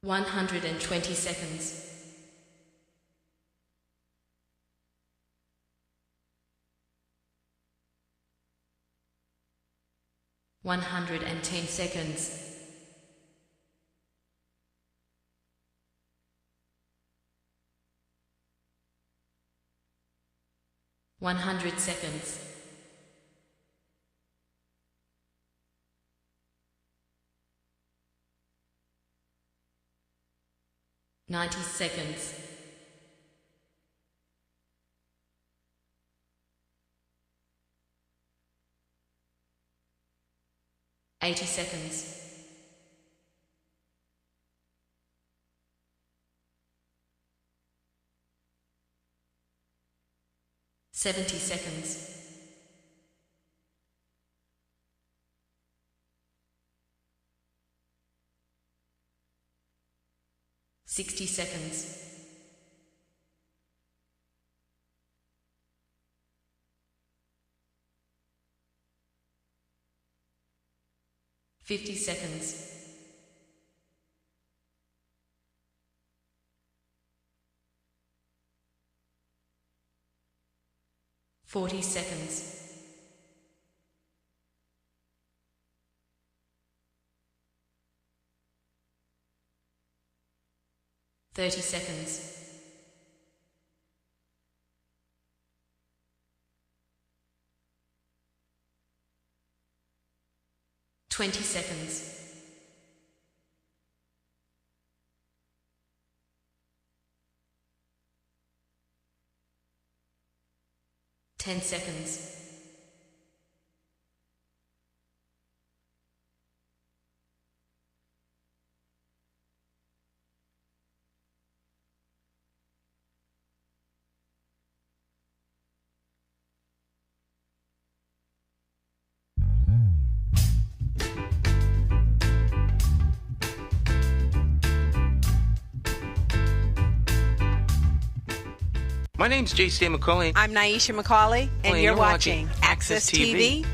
120 seconds. 110 seconds. 100 seconds. 90 seconds. 80 seconds. 70 seconds. 60 seconds. 50 seconds. 40 seconds. 30 seconds. 20 seconds. 10 seconds. My name's J.C. McCauley. I'm Naisha McCauley, and you're watching AccessTV.org.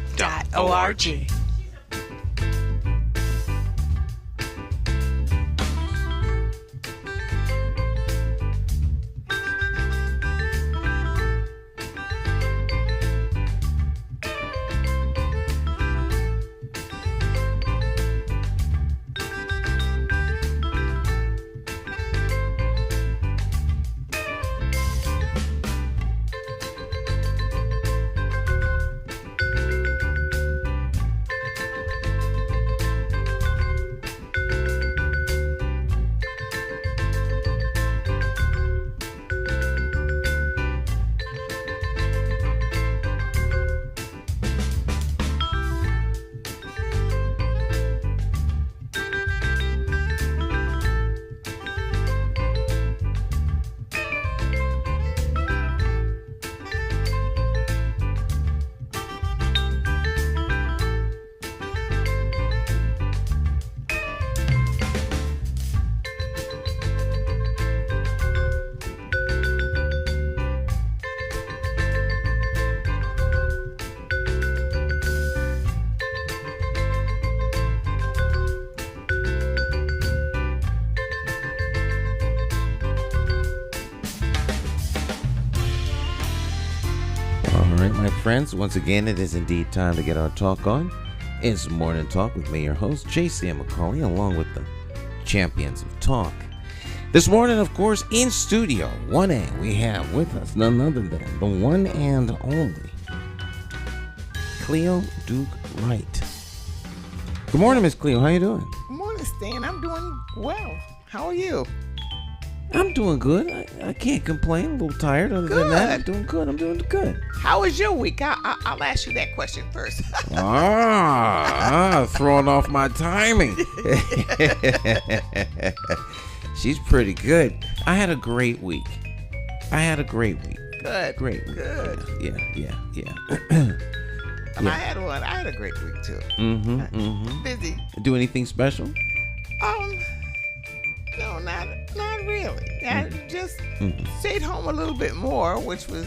Friends, once again, it is indeed time to get our talk on. It's Morning Talk with me, your host, J.C. McCauley, along with the champions of talk. This morning, of course, in studio 1A, we have with us none other than the one and only Cleo Duke-Wright. Good morning, Miss Cleo. How you doing? Good morning, Stan. I'm doing well. How are you? I'm doing good. I can't complain. A little tired. Other than that, I'm doing good. I'm doing good. How was your week? I'll ask you that question first. Throwing off my timing. She's pretty good. I had a great week. Good. Great week. Good. Yeah. I had a great week too. Busy. Do anything special? No, not really. I just stayed home a little bit more, which was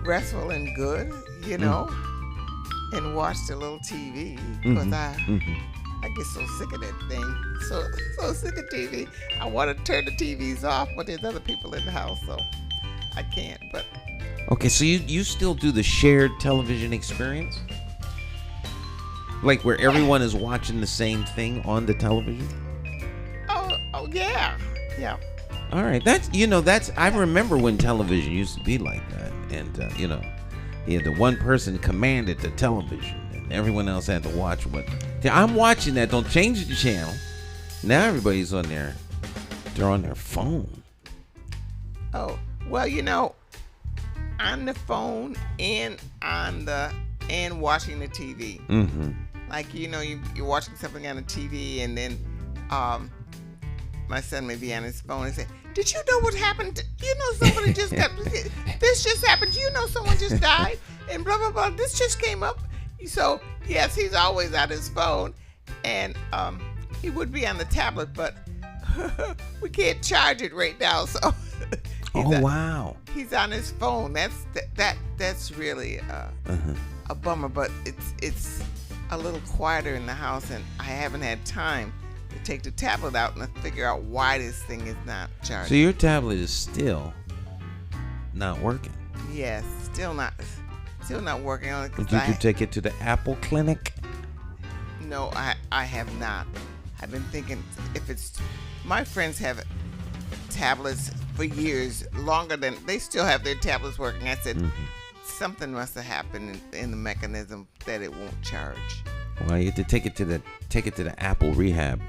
restful and good, you know, and watched a little TV because I get so sick of that thing. So sick of TV. I want to turn the TVs off, but there's other people in the house, so I can't. But Okay, so you still do the shared television experience? Like where everyone is watching the same thing on the television? oh yeah. All right, that's I remember when television used to be like that, and the one person commanded the television, and everyone else had to watch what. I'm watching that. Don't change the channel. Now everybody's on there. They're on their phone. Oh well, on the phone and watching the TV. Mm-hmm. Like you're watching something on the TV, and then my son may be on his phone and say, "Did you know what happened? Somebody just got this just happened. Someone just died, and blah blah blah. This just came up." So yes, he's always on his phone, and he would be on the tablet, but we can't charge it right now. So Wow, he's on his phone. That's really a bummer, but it's a little quieter in the house, and I haven't had time to take the tablet out and figure out why this thing is not charging. So your tablet is still not working. Yes, still not working on it. Did you take it to the Apple clinic? No, I have not. I've been thinking my friends have tablets for years, longer than they still have their tablets working. I said something must have happened in the mechanism that it won't charge. Well, you have to take it to the Apple rehab.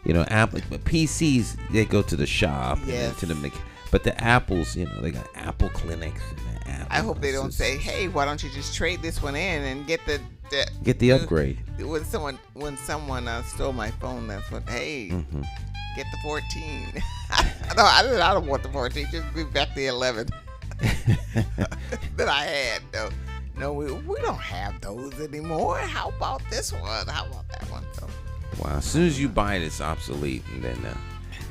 Apple PCs, they go to the shop. Yes. But the Apples, they got Apple clinics. And I hope they don't say, "Hey, why don't you just trade this one in and get the upgrade?" When someone stole my phone, that's what. Hey, get the 14. No, I don't want the 14. Just give back the 11 that I had. No, we don't have those anymore. How about this one? How about that one? So, wow, as soon as you buy it, it's obsolete, and then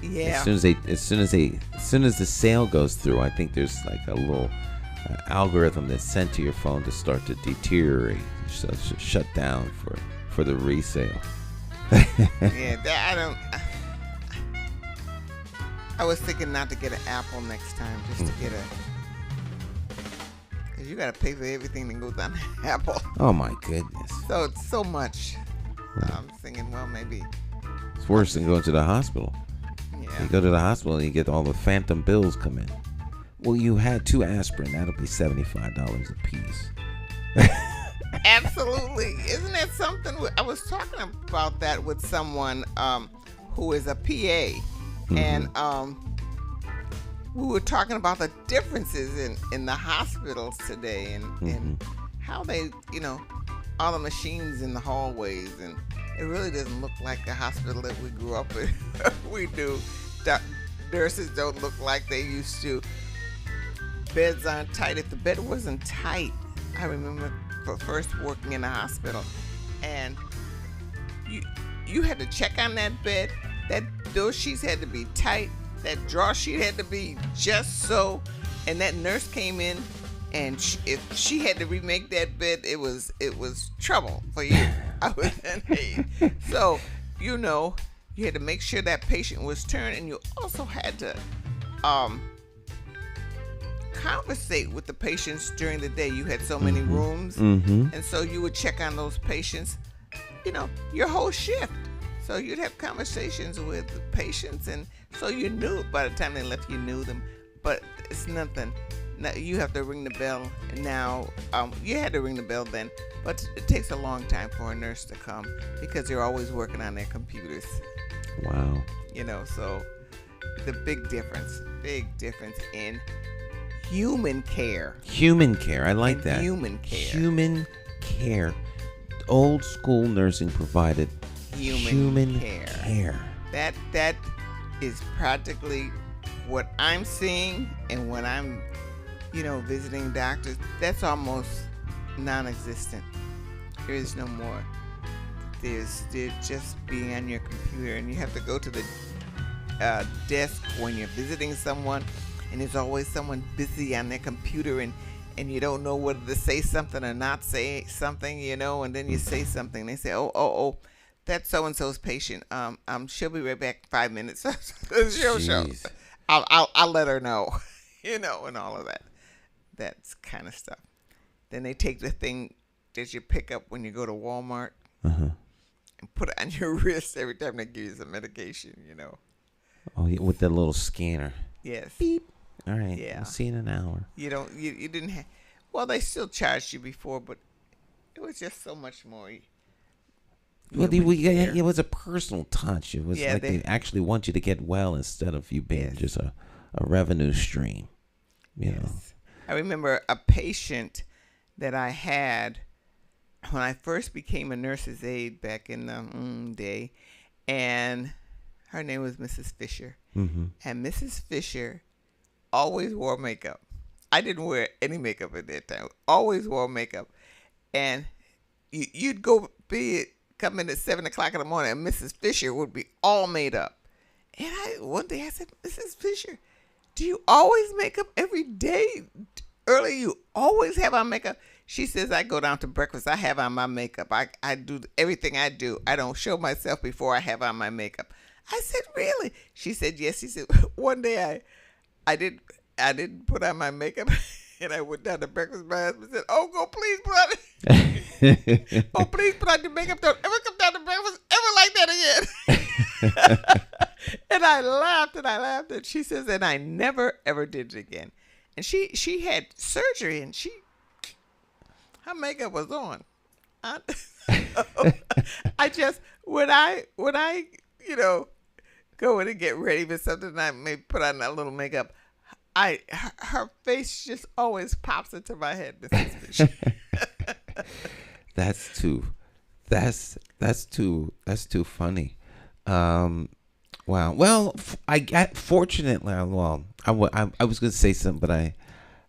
yeah. As soon as the sale goes through, I think there's like a little algorithm that's sent to your phone to start to deteriorate, so shut down for the resale. Yeah, I was thinking not to get an Apple next time, just to get because you got to pay for everything that goes on Apple. Oh my goodness! So it's so much. I'm thinking, well, maybe it's worse than going to the hospital. Yeah. You go to the hospital and you get all the phantom bills come in. Well, you had 2 aspirin. That'll be $75 a piece. Absolutely. Isn't that something? I was talking about that with someone who is a PA. And we were talking about the differences in the hospitals today and how they, all the machines in the hallways. And it really doesn't look like the hospital that we grew up in. We do. Nurses don't look like they used to. Beds aren't tight. If the bed wasn't tight, I remember first working in a hospital, and you had to check on that bed. Those sheets had to be tight. That drawer sheet had to be just so. And that nurse came in, and if she had to remake that bed, it was trouble for you. I was in aid. So you had to make sure that patient was turned, and you also had to conversate with the patients during the day. You had so many rooms, and so you would check on those patients, your whole shift. So you'd have conversations with the patients, and so you knew by the time they left, you knew them. But it's nothing. Now you have to ring the bell. And now you had to ring the bell then, but it takes a long time for a nurse to come because they're always working on their computers. Wow. So the big difference in human care. Human care. I like that. Human care. Human care. Old school nursing provided human care. That is practically what I'm seeing, and when I'm, visiting doctors, that's almost non-existent. There is no more. There's just being on your computer, and you have to go to the desk when you're visiting someone, and there's always someone busy on their computer, and you don't know whether to say something or not say something, and then you say something. They say, oh, that's so and so's patient. She'll be right back in 5 minutes. she'll show. Jeez. I'll let her know, and all of that. That's kind of stuff. Then they take the thing that you pick up when you go to Walmart and put it on your wrist every time they give you some medication. Oh, yeah, with that little scanner. Yes. Beep. All right. Yeah. I'll see you in an hour. You didn't have. Well, they still charged you before, but it was just so much more. Well, it was a personal touch. It was like they actually want you to get well instead of you being just a revenue stream. You know. I remember a patient that I had when I first became a nurse's aide back in the day, and her name was Mrs. Fisher. Mm-hmm. And Mrs. Fisher always wore makeup. I didn't wear any makeup at that time. Always wore makeup. And you'd come in at 7 o'clock in the morning, and Mrs. Fisher would be all made up. And one day I said, Mrs. Fisher, do you always make up every day? Early, you always have on makeup? She says, I go down to breakfast, I have on my makeup. I do everything I do. I don't show myself before I have on my makeup. I said, really? She said, yes. She said, one day I didn't put on my makeup, and I went down to breakfast. My husband said, oh, please put on it. Oh, please put on your makeup. Don't ever come down to breakfast ever like that again. And I laughed, and she says, and I never, ever did it again. And she had surgery, and her makeup was on. I just, when I go in and get ready for something, I may put on that little makeup, her face just always pops into my head. That's too funny. Wow. Well, fortunately, I was going to say something, but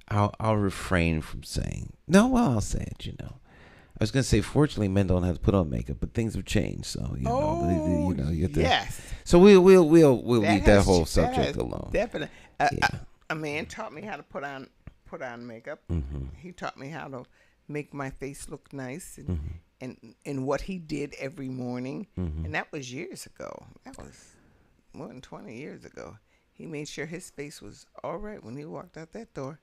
I'll refrain from saying. No, well, I'll say it. I was going to say, fortunately, men don't have to put on makeup, but things have changed. So you have to. Yes. So we'll leave that whole subject alone. Definitely. A man taught me how to put on makeup. Mm-hmm. He taught me how to make my face look nice, and what he did every morning. Mm-hmm. And that was years ago. That was more than 20 years ago. He made sure his face was all right when he walked out that door.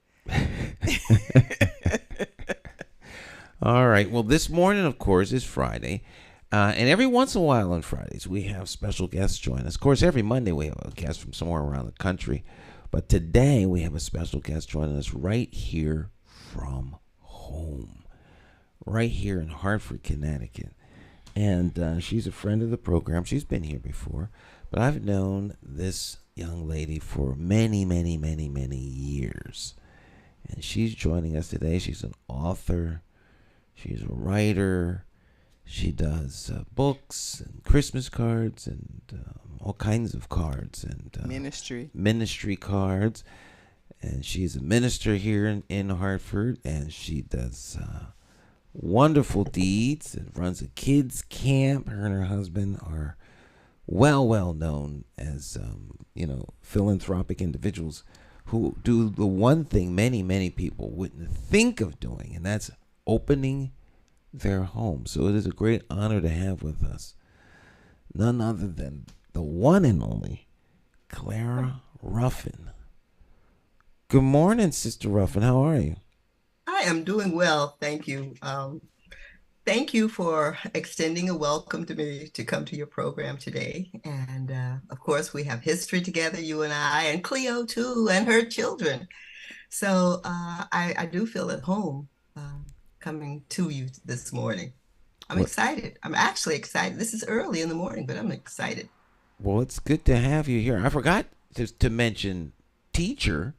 All right. Well, this morning, of course, is Friday. And every once in a while on Fridays, we have special guests join us. Of course, every Monday we have a guest from somewhere around the country. But today we have a special guest joining us right here from home, right here in Hartford, Connecticut. And she's a friend of the program. She's been here before. But I've known this young lady for many, many, many, many years. And she's joining us today. She's an author. She's a writer. She does books and Christmas cards and all kinds of cards and ministry cards. And she's a minister here in Hartford, and she does wonderful deeds and runs a kids camp. Her and her husband are well known as philanthropic individuals who do the one thing many people wouldn't think of doing, and that's opening their home. So it is a great honor to have with us none other than the one and only Clara Ruffin. Good morning, Sister Ruffin. How are you? I am doing well, thank you. Thank you for extending a welcome to me to come to your program today. And of course, we have history together, you and I, and Cleo too, and her children. So I do feel at home coming to you this morning. I'm excited. I'm actually excited. This is early in the morning, but I'm excited. Well, it's good to have you here. I forgot to mention teacher.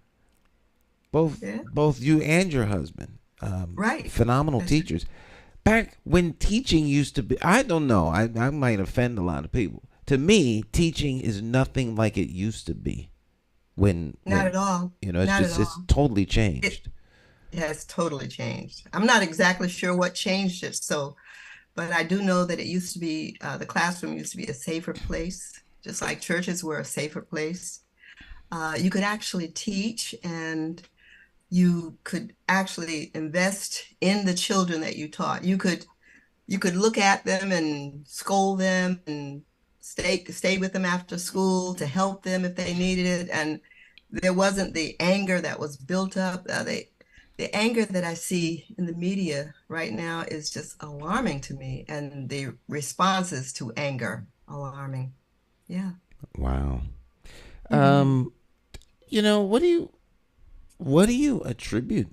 Both you and your husband. Right. Phenomenal teachers. Back when teaching used to be, I don't know, I might offend a lot of people. To me, teaching is nothing like it used to be. Not at all. It's totally changed. It has totally changed. I'm not exactly sure what changed it. But I do know that it used to be, the classroom used to be a safer place, just like churches were a safer place. You could actually teach, and you could actually invest in the children that you taught. You could you could look at them and scold them and stay with them after school to help them if they needed it. And there wasn't the anger that was built up. The anger that I see in the media right now is just alarming to me, and the responses to anger alarming. Yeah. Wow. Mhm. What do you attribute?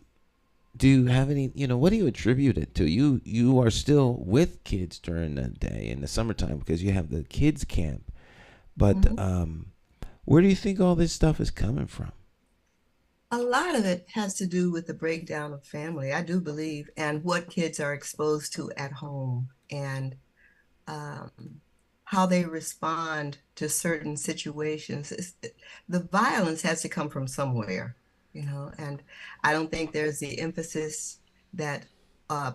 Do you have any, what do you attribute it to? You are still with kids during the day in the summertime because you have the kids camp. But Mhm. where do you think all this stuff is coming from? A lot of it has to do with the breakdown of family, I do believe, and what kids are exposed to at home, and um, how they respond to certain situations. The violence has to come from somewhere, and I don't think there's the emphasis that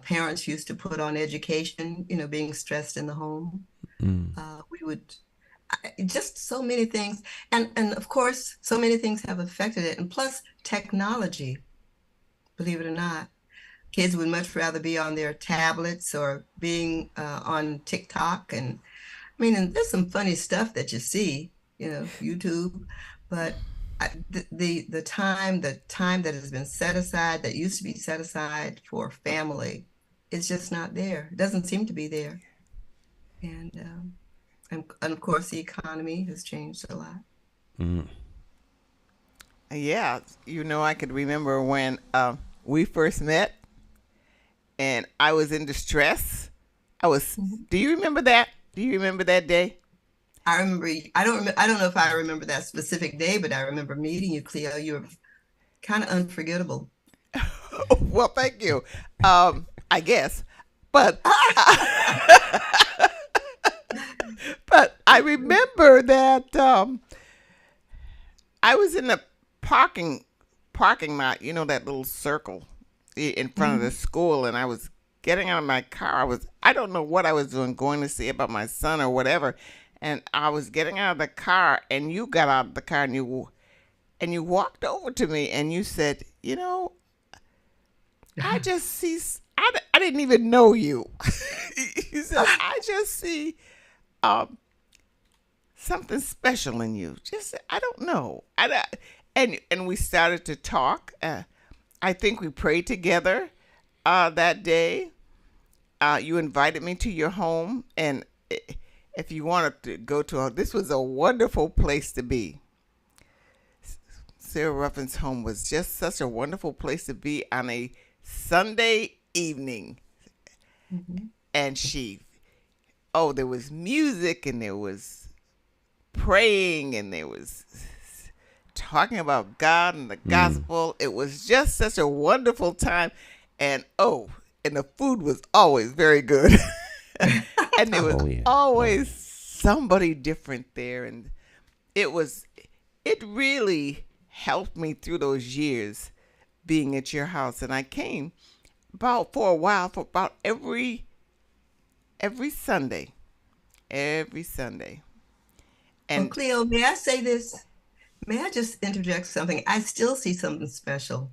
parents used to put on education, being stressed in the home. Mm. We would just so many things, and of course, so many things have affected it, and plus technology, believe it or not. Kids would much rather be on their tablets or being on TikTok. And I mean, and there's some funny stuff that you see, YouTube, but the time that has been set aside, that used to be set aside for family, is just not there. It doesn't seem to be there. And of course, the economy has changed a lot. Mm. Yeah, I could remember when we first met, and I was in distress. I was. Mhm. Do you remember that? Do you remember that day? I remember. I don't know if I remember that specific day, but I remember meeting you, Cleo. You were kind of unforgettable. Well, thank you. I guess, but but I remember that I was in the parking lot. That little circle in front of the Mhm. school, and I was getting out of my car. I don't know what I was doing, going to see about my son or whatever, and I was getting out of the car, and you got out of the car, and you walked over to me, and you said, I just see. I didn't even know you. You said, I just see um, something special in you. Just I don't know. And we started to talk. I think we prayed together that day. You invited me to your home, and if you wanted to go to this was a wonderful place to be. Sarah Ruffin's home was just such a wonderful place to be on a Sunday evening. Mhm. And there was music, and there was praying, and there was talking about God and the Mm. gospel. It was just such a wonderful time. And the food was always very good. And there was Oh yeah. always somebody different there. And it really helped me through those years being at your house. And I came for a while, for about every Sunday. Every Sunday. Well, And Cleo, may I say this? May I just interject something? I still see something special.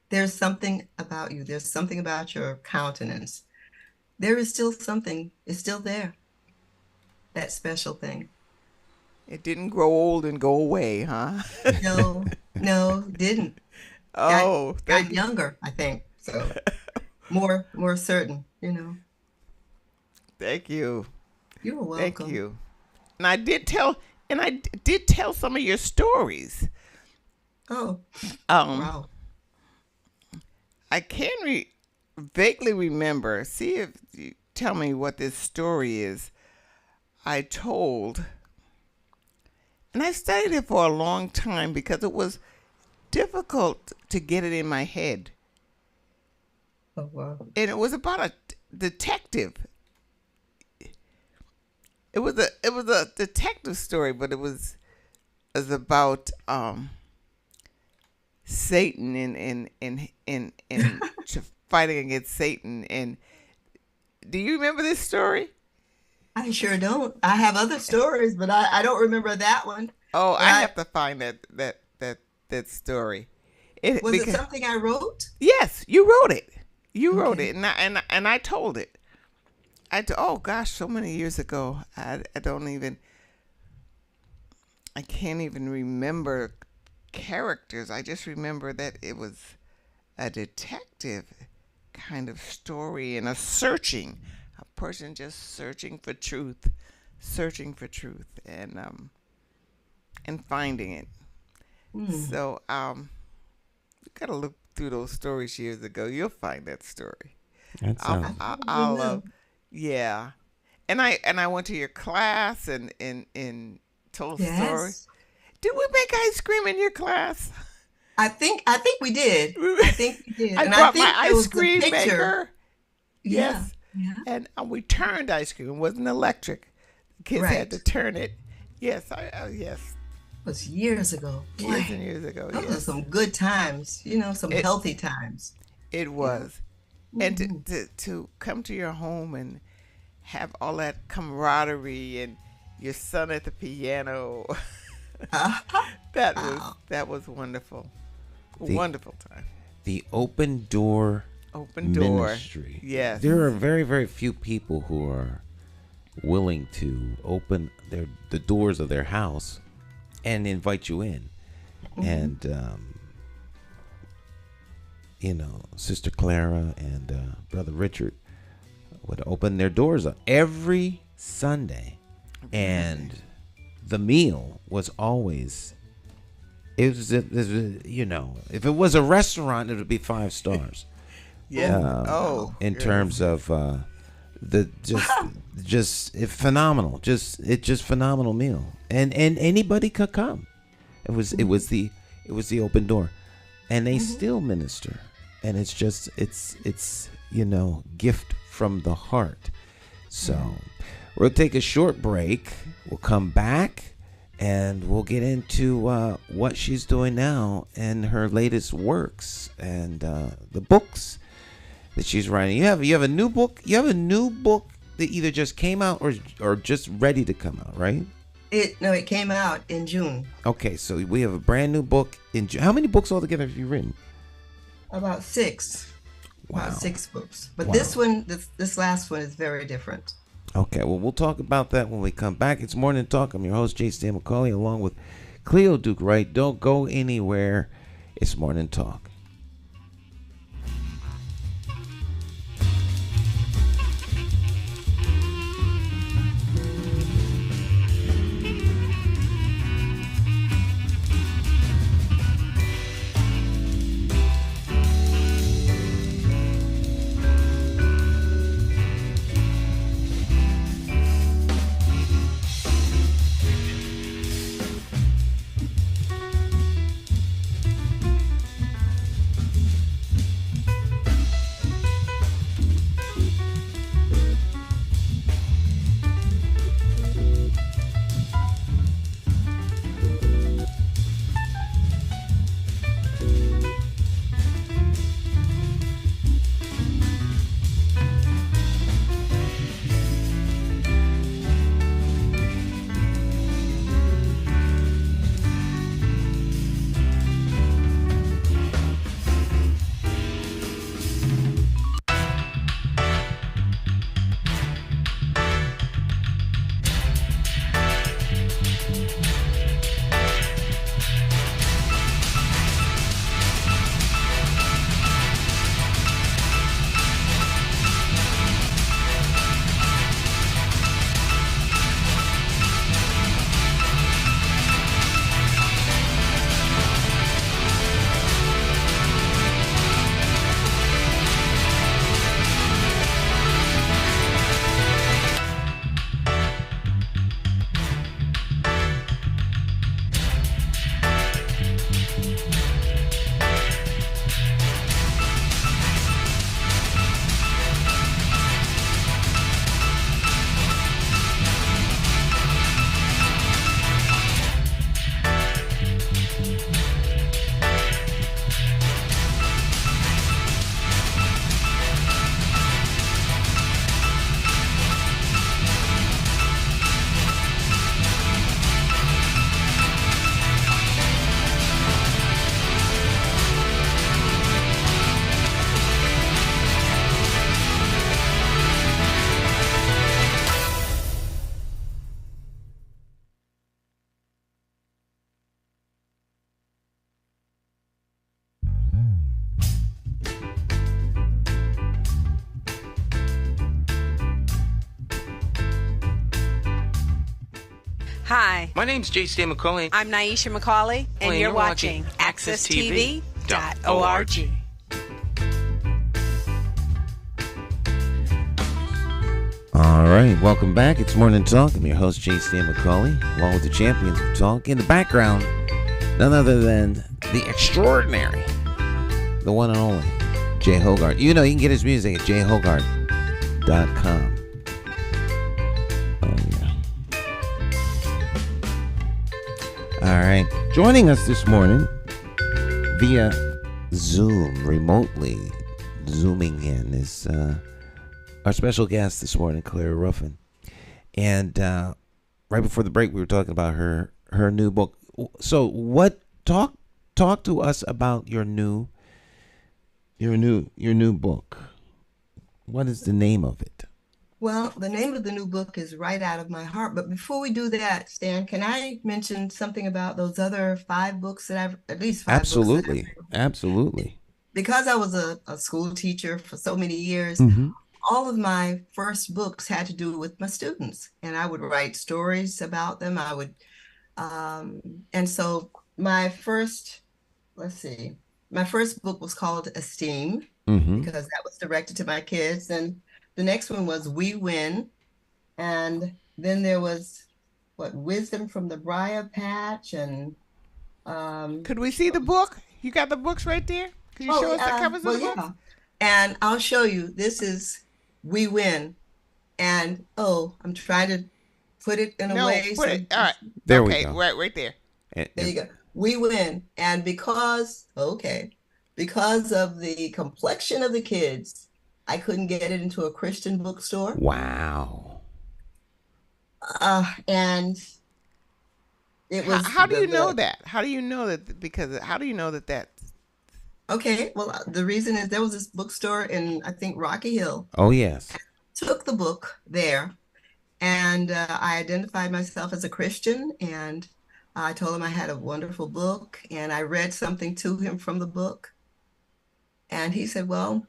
There's something about you. There's something about your countenance. There is still something. It's still there. That special thing. it didn't grow old and go away, huh? No, no, didn't. Got Oh, got thank you. younger, I think. So more certain. Thank you. You're Thank welcome. you. And I did tell some of your stories. Oh, Um, wow. I can vaguely remember. See if you tell me what this story is. I told, and I studied it for a long time because it was difficult to get it in my head. Oh, wow. And it was about a detective. It was a detective story, but it was about Satan and fighting against Satan. And do you remember this story? I sure don't. I have other stories, but I don't remember that one. Oh, But I have to find that story. It was it because something I wrote? yes, you wrote it. You wrote Okay. it, and I told it. oh gosh, so many years ago. I can't even remember characters. I just remember that it was a detective kind of story and a person just searching for truth and finding it. So you gotta look through those stories years ago. You'll find that story. That sounds. I'll yeah. And I went to your class and told stories. Yes. Did we make ice cream in your class? I think we did. I think we did. I And brought think my there ice was a cream picture. maker. Yeah. Yes. Yeah. And we turned ice cream. It wasn't electric. The kids Right. had to turn it. Yes, yes. It was years ago. Years Boy, and years ago. those are Yes. some good times. Some healthy times. It was. And Mm-hmm. to come to your home and have all that camaraderie and your son at the piano. That was wonderful. A wonderful time. The open door Open door. ministry. Yes. There are very, very few people who are willing to open the doors of their house and invite you in. And Sister Clara and Brother Richard would open their doors up every Sunday, and the meal was always. It was, if it was a restaurant, it would be 5 stars. Yeah. In terms of phenomenal, just phenomenal meal, and anybody could come. It was the open door, and they still minister, and it's gift from the heart. So we'll take a short break. We'll come back. And we'll get into what she's doing now and her latest works and the books that she's writing. You have a new book. You have a new book that either just came out or just ready to come out, right? It came out in June. Okay, so we have a brand new book in June. How many books altogether have you written? About 6. Wow. About 6 books. But Wow. this last one is very different. Okay, well, we'll talk about that when we come back. It's Morning Talk. I'm your host, J.C. McCauley, along with Cleo Duke-Wright. Don't go anywhere. It's Morning Talk. Hi, My name's J.C. McCauley. I'm Naisha McCauley, and you're watching AccessTV.org. All right, welcome back. It's Morning Talk. I'm your host, J.C. McCauley, along with the champions of talk. In the background, none other than the extraordinary, the one and only, Jay Hogarth. You know, you can get his music at jhogarth.com. Oh, yeah. All right. Joining us this morning via Zoom, remotely zooming in, is our special guest this morning, Claire Ruffin. And right before the break, we were talking about her new book. So, talk to us about your new book. What is the name of it? Well, the name of the new book is Right Out of My Heart. But before we do that, Stan, can I mention something about those other 5 books that at least 5 books? Absolutely. Because I was a school teacher for so many years, all of my first books had to do with my students. And I would write stories about them. And so my first book was called Esteem, because that was directed to my kids. And the next one was We Win. And then there was Wisdom from the Briar Patch. And Could we see the book? You got the books right there? Can you show us the covers of the books? And I'll show you. This is We Win. And I'm trying to put it in a way. All right. There we go. Right there. There you go. We win. And because of the complexion of the kids, I couldn't get it into a Christian bookstore. Wow. And it was. How do you know that? How do you know that? Because how do you know that? Okay. Well, the reason is there was this bookstore in, I think, Rocky Hill. Oh, yes. Took the book there, and I identified myself as a Christian, and I told him I had a wonderful book, and I read something to him from the book. And he said, well,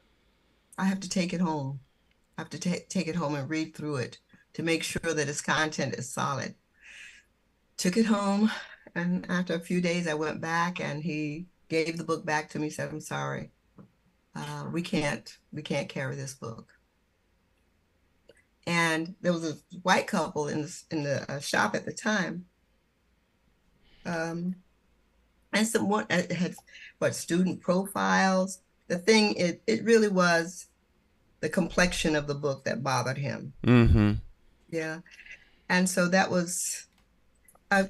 I have to take it home. I have to take it home and read through it to make sure that its content is solid. Took it home, and after a few days, I went back, and he gave the book back to me, said, I'm sorry. We can't carry this book. And there was a white couple in the shop at the time. And someone had student profiles. The thing, it really was the complexion of the book that bothered him. Yeah. And so that was,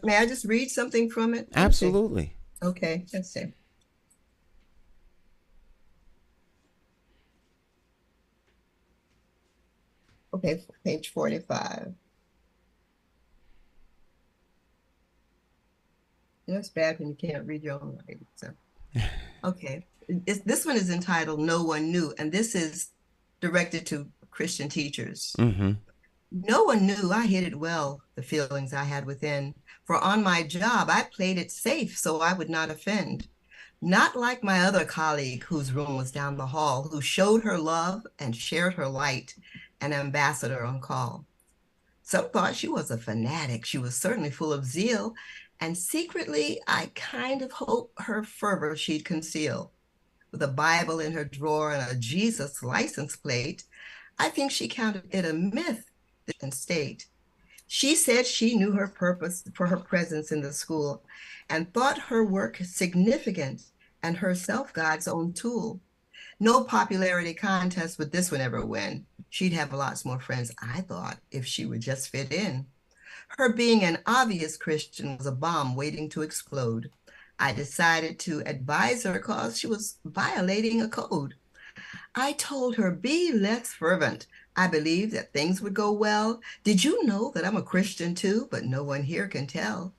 may I just read something from it? Absolutely. Okay, let's see. Okay, page 45. It's bad when you can't read your own writing. So, okay. This one is entitled No One Knew, and this is directed to Christian teachers. No one knew I hid it well, the feelings I had within. For on my job, I played it safe so I would not offend. Not like my other colleague whose room was down the hall, who showed her love and shared her light, an ambassador on call. Some thought she was a fanatic. She was certainly full of zeal, and secretly, I kind of hoped her fervor she'd conceal. With a Bible in her drawer and a Jesus license plate, I think she counted it a myth and state. She said she knew her purpose for her presence in the school and thought her work significant and herself God's own tool. No popularity contest would this one ever win. She'd have lots more friends, I thought, if she would just fit in. Her being an obvious Christian was a bomb waiting to explode. I decided to advise her because she was violating a code. I told her, be less fervent. I believed that things would go well. Did you know that I'm a Christian too? But no one here can tell.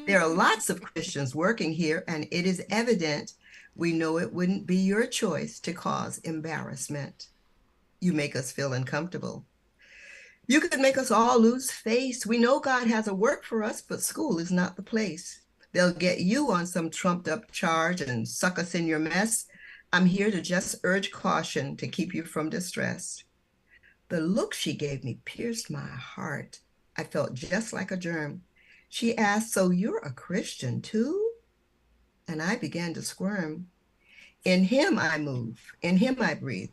There are lots of Christians working here, and it is evident we know it wouldn't be your choice to cause embarrassment. You make us feel uncomfortable. You could make us all lose face. We know God has a work for us, but school is not the place. They'll get you on some trumped up charge and suck us in your mess. I'm here to just urge caution to keep you from distress. The look she gave me pierced my heart. I felt just like a germ. She asked, "So you're a Christian too?" And I began to squirm. "In him I move, in him I breathe.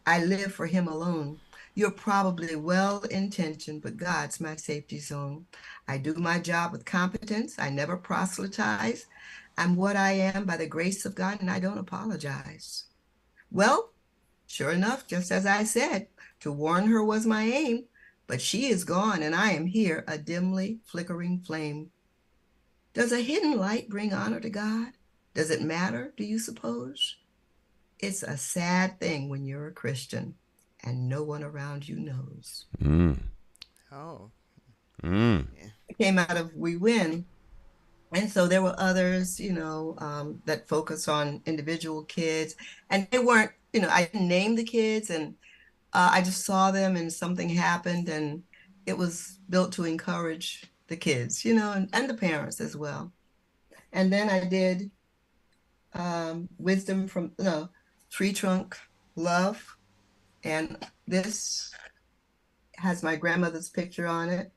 I live for him alone. You're probably well-intentioned, but God's my safety zone. I do my job with competence. I never proselytize. I'm what I am by the grace of God, and I don't apologize." Well, sure enough, just as I said, to warn her was my aim, but she is gone, and I am here, a dimly flickering flame. Does a hidden light bring honor to God? Does it matter, do you suppose? It's a sad thing when you're a Christian and no one around you knows. Oh. It came out of We Win. And so there were others, that focus on individual kids. And they weren't, I didn't name the kids, and I just saw them and something happened, and it was built to encourage the kids, and the parents as well. And then I did Wisdom from Tree Trunk Love. And this has my grandmother's picture on it.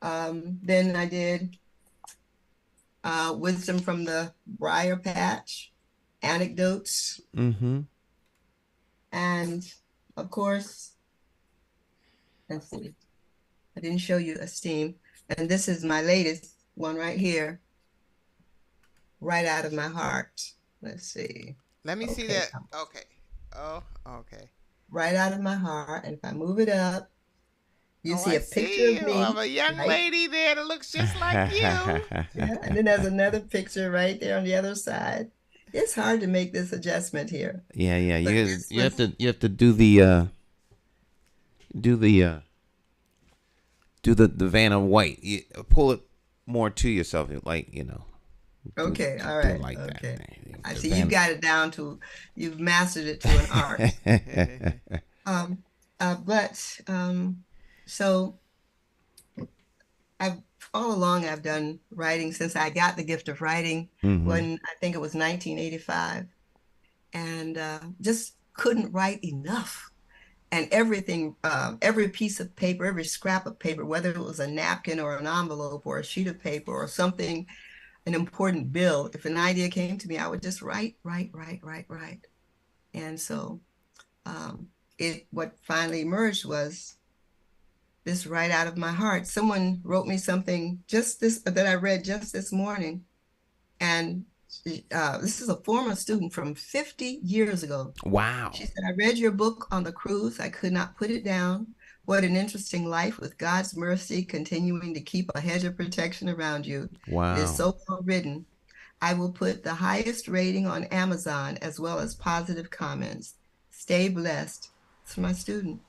Then I did Wisdom from the Briar Patch, Anecdotes. And of course, let's see, I didn't show you Esteem. And this is my latest one right here, Right Out of My Heart. Let's see. Let me see that. Okay. Oh, okay. Right Out of My Heart. And if I move it up, you see a picture see of me. Of a young lady there that looks just like you. Yeah, and then there's another picture right there on the other side. It's hard to make this adjustment here. Yeah. You have to do the Vanna White. You pull it more to yourself, like Okay, all right. Like okay. That. I see you got it down to, you've mastered it to an art. So all along I've done writing since I got the gift of writing when I think it was 1985, and just couldn't write enough. And everything, every piece of paper, every scrap of paper, whether it was a napkin or an envelope or a sheet of paper or something, an important bill, if an idea came to me, I would just write. And so what finally emerged was this Right Out of My Heart. Someone wrote me something that I read just this morning. And this is a former student from 50 years ago. Wow. She said, "I read your book on the cruise. I could not put it down. What an interesting life with God's mercy continuing to keep a hedge of protection around you. Wow. It is so well written. I will put the highest rating on Amazon as well as positive comments. Stay blessed." It's my student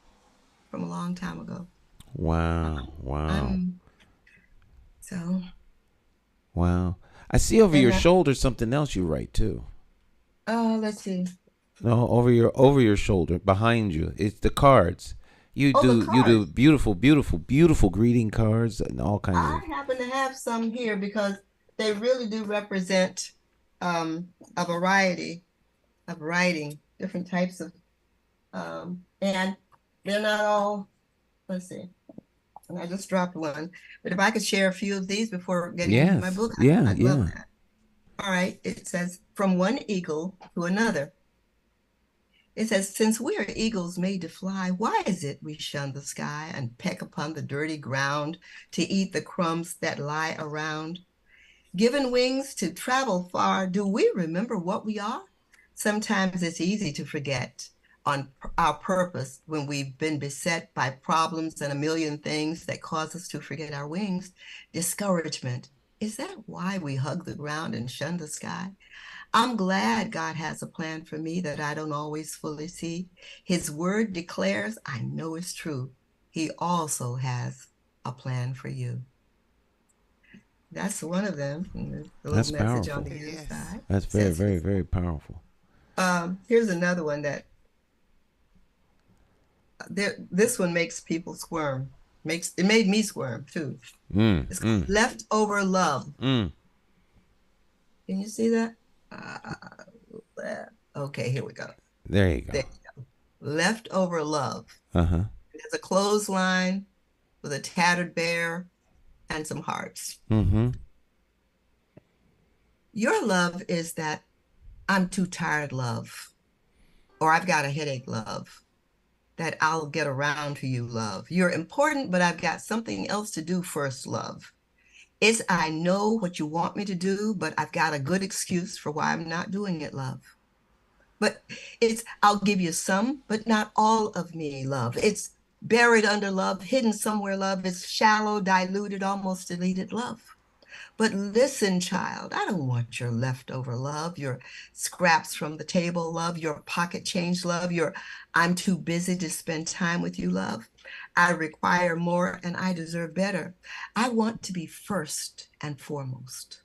from a long time ago. Wow. Wow. I see over your shoulder something else you write too. Oh, let's see. No, over your shoulder, behind you. It's the cards. You do beautiful greeting cards and all kinds I happen to have some here because they really do represent a variety of writing, different types of, and they're not all, let's see. And I just dropped one. But if I could share a few of these before getting into my book, I'd love that. All right. It says, "From one eagle to another." It says, "Since we are eagles made to fly, why is it we shun the sky and peck upon the dirty ground to eat the crumbs that lie around? Given wings to travel far, do we remember what we are? Sometimes it's easy to forget on our purpose when we've been beset by problems and a million things that cause us to forget our wings. Discouragement. Is that why we hug the ground and shun the sky? I'm glad God has a plan for me that I don't always fully see. His word declares, I know it's true. He also has a plan for you." That's one of them. That's powerful. On the inside. That's very, very, very powerful. Here's another one that this one makes people squirm. It made me squirm too. It's called Leftover Love. Can you see that? Okay, here we go. There you go. Leftover Love. There's a clothesline with a tattered bear and some hearts. Mm-hmm. Your love is that I'm too tired love, or I've got a headache love, that I'll get around to you love. You're important, but I've got something else to do first love. It's I know what you want me to do, but I've got a good excuse for why I'm not doing it, love. But it's I'll give you some, but not all of me, love. It's buried under love, hidden somewhere, love. It's shallow, diluted, almost deleted love. But listen, child, I don't want your leftover love, your scraps from the table love, your pocket change love, your I'm too busy to spend time with you love. I require more and I deserve better. I want to be first and foremost.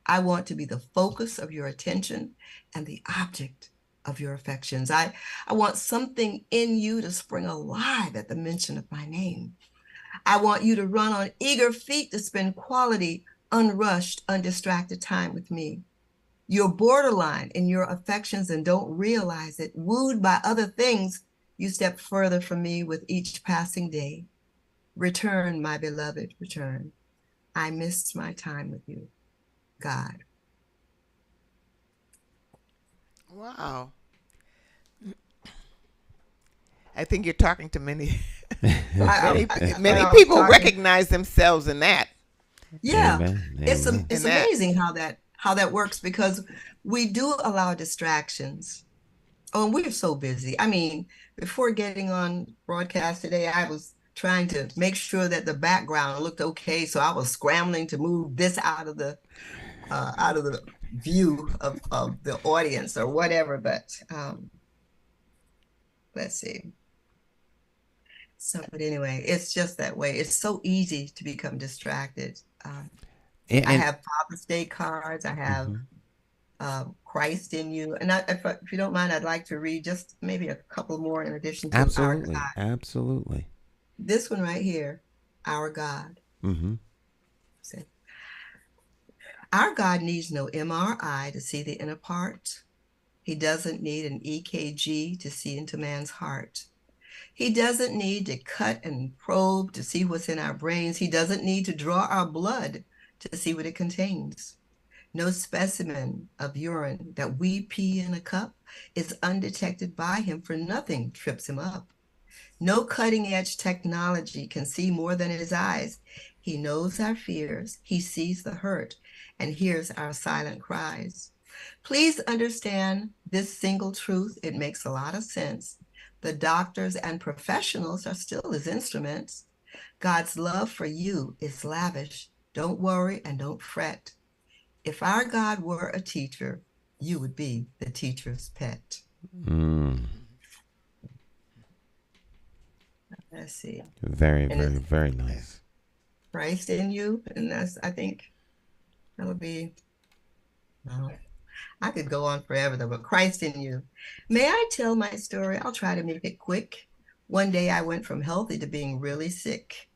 I want to be the focus of your attention and the object of your affections. I want something in you to spring alive at the mention of my name. I want you to run on eager feet to spend quality, unrushed, undistracted time with me. You're borderline in your affections and don't realize it. Wooed by other things, you step further from me with each passing day. Return, my beloved, return. I missed my time with you, God. Wow. I think you're talking to many many people recognize themselves in that. Yeah. Amen. It's Amen. it's amazing how that works, because we do allow distractions. Oh, and we're so busy. I mean, before getting on broadcast today, I was trying to make sure that the background looked okay. So I was scrambling to move this out of the view of the audience or whatever. But let's see. So, but anyway, it's just that way. It's so easy to become distracted. I have Father's Day cards. I have Christ in you. And if you don't mind, I'd like to read just maybe a couple more in addition to Absolutely. Our God. Absolutely. This one right here, Our God. Mm-hmm. See? Our God needs no MRI to see the inner part. He doesn't need an EKG to see into man's heart. He doesn't need to cut and probe to see what's in our brains. He doesn't need to draw our blood to see what it contains. No specimen of urine that we pee in a cup is undetected by him, for nothing trips him up. No cutting-edge technology can see more than his eyes. He knows our fears, he sees the hurt, and hears our silent cries. Please understand this single truth. It makes a lot of sense. The doctors and professionals are still his instruments. God's love for you is lavish. Don't worry and don't fret. If our God were a teacher, you would be the teacher's pet. Let's see. Very, very, very nice. Christ in you, and I think that'll be, I could go on forever though, but Christ in you. May I tell my story? I'll try to make it quick. One day I went from healthy to being really sick.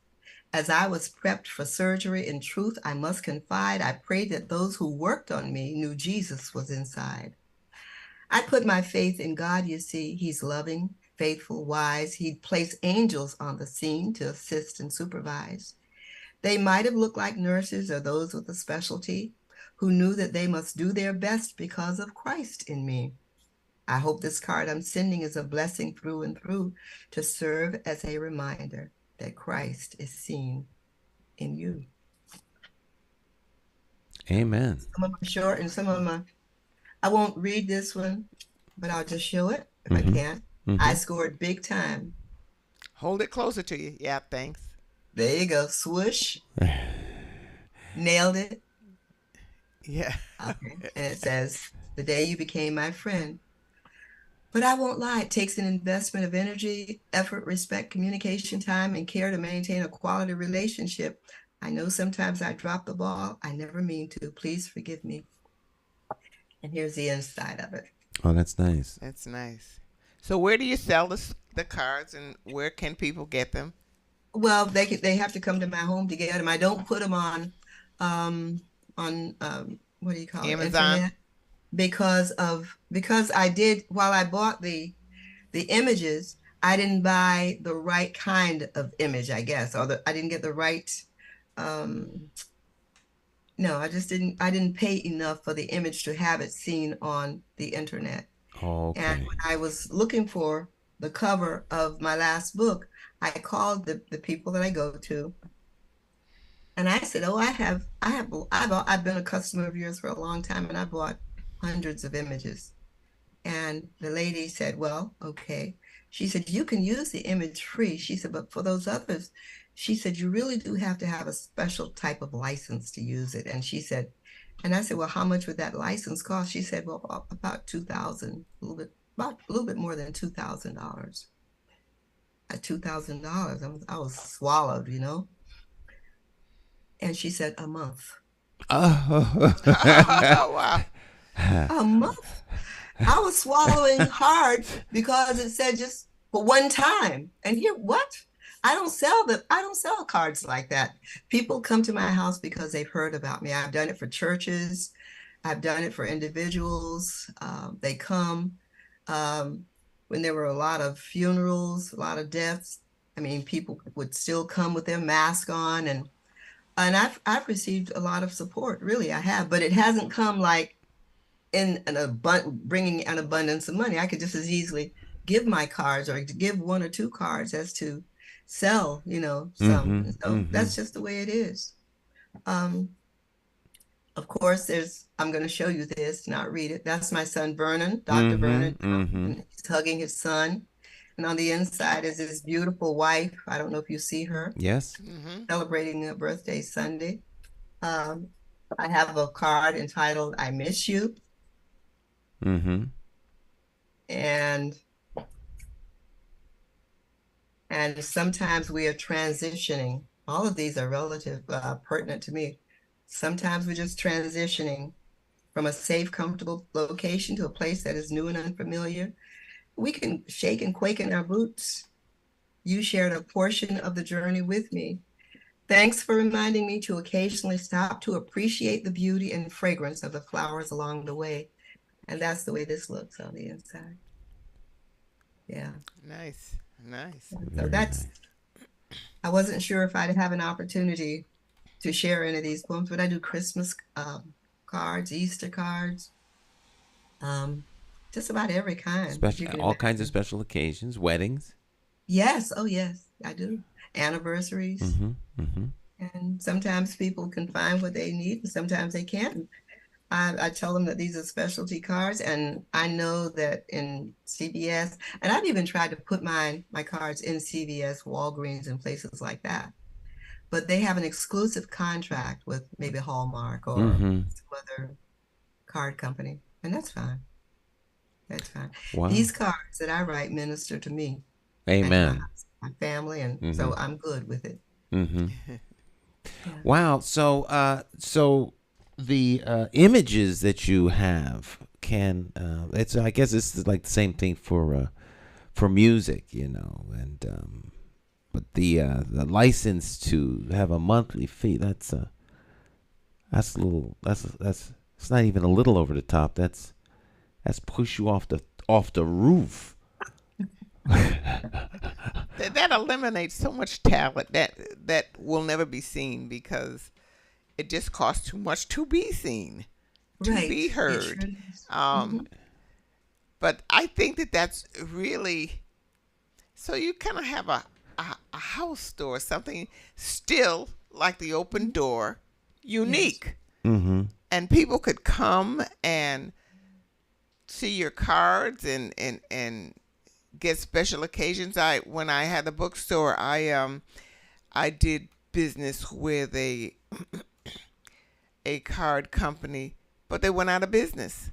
As I was prepped for surgery, in truth, I must confide, I prayed that those who worked on me knew Jesus was inside. I put my faith in God, you see. He's loving, faithful, wise. He'd place angels on the scene to assist and supervise. They might have looked like nurses or those with a specialty who knew that they must do their best because of Christ in me. I hope this card I'm sending is a blessing through and through to serve as a reminder that Christ is seen in you. Amen. Some of them are short and some of them are, I won't read this one, but I'll just show it if I can. I scored big time. Hold it closer to you. Yeah, thanks. There you go. Swoosh. Nailed it. Yeah. Okay. And it says, the day you became my friend. But I won't lie, it takes an investment of energy, effort, respect, communication, time, and care to maintain a quality relationship. I know sometimes I drop the ball. I never mean to. Please forgive me. And here's the inside of it. Oh, that's nice. That's nice. So where do you sell the cards, and where can people get them? Well, they have to come to my home to get them. I don't put them on what do you call Amazon? Internet, because I did, while I bought the images, I didn't buy the right kind of image, I guess, or I didn't get the right no, I didn't pay enough for the image to have it seen on the internet. Okay. And when I was looking for the cover of my last book, I called the people that I go to, and I said, "Oh, I've been a customer of yours for a long time, and I bought hundreds of images." And the lady said, "Well, okay." She said, "You can use the image free." She said, "But for those others," she said, "you really do have to have a special type of license to use it." And she said, and I said, "Well, how much would that license cost?" She said, "Well, about 2,000, a little bit more than $2,000." At $2,000, I was swallowed, you know. And she said, "A month." Oh. Oh, wow. A month. I was swallowing hard because it said just for one time. And here, what? I don't sell cards like that. People come to my house because they've heard about me. I've done it for churches. I've done it for individuals. They come when there were a lot of funerals, a lot of deaths. I mean, people would still come with their mask on, and I've received a lot of support. Really, I have, but it hasn't come like bringing an abundance of money. I could just as easily give my cards or give one or two cards as to sell, you know, some. So that's just the way it is. Of course, I'm going to show you this, not read it. That's my son, Vernon, Dr. Vernon. And he's hugging his son. And on the inside is his beautiful wife. I don't know if you see her. Yes. Celebrating her birthday Sunday. I have a card entitled, "I Miss You." And sometimes we are transitioning. All of these are pertinent to me. Sometimes we're just transitioning from a safe, comfortable location to a place that is new and unfamiliar. We can shake and quake in our boots. You shared a portion of the journey with me. Thanks for reminding me to occasionally stop to appreciate the beauty and fragrance of the flowers along the way. And that's the way this looks on the inside. Yeah. Nice. Nice. So that's, I wasn't sure if I'd have an opportunity to share any of these poems, but I do Christmas cards, Easter cards, just about every kind. All kinds of special occasions, weddings. Yes. Oh, yes, I do. Anniversaries. And sometimes people can find what they need, and sometimes they can't. I tell them that these are specialty cards, and I know that in CVS, and I've even tried to put my cards in CVS, Walgreens, and places like that. But they have an exclusive contract with maybe Hallmark or some other card company, and that's fine. That's fine. Wow. These cards that I write minister to me. Amen. My family, and so I'm good with it. Yeah. Wow. So the images that you have can I guess it's like the same thing for music, you know, and but the license to have a monthly fee, that's it's not even a little over the top. That's push you off the roof. That eliminates so much talent that will never be seen because it just costs too much to be seen, to be heard. But I think that's really, so you kind of have a house store, something still like the open door, unique. Yes. And people could come and see your cards and get special occasions. When I had the bookstore, I did business with a card company, but they went out of business,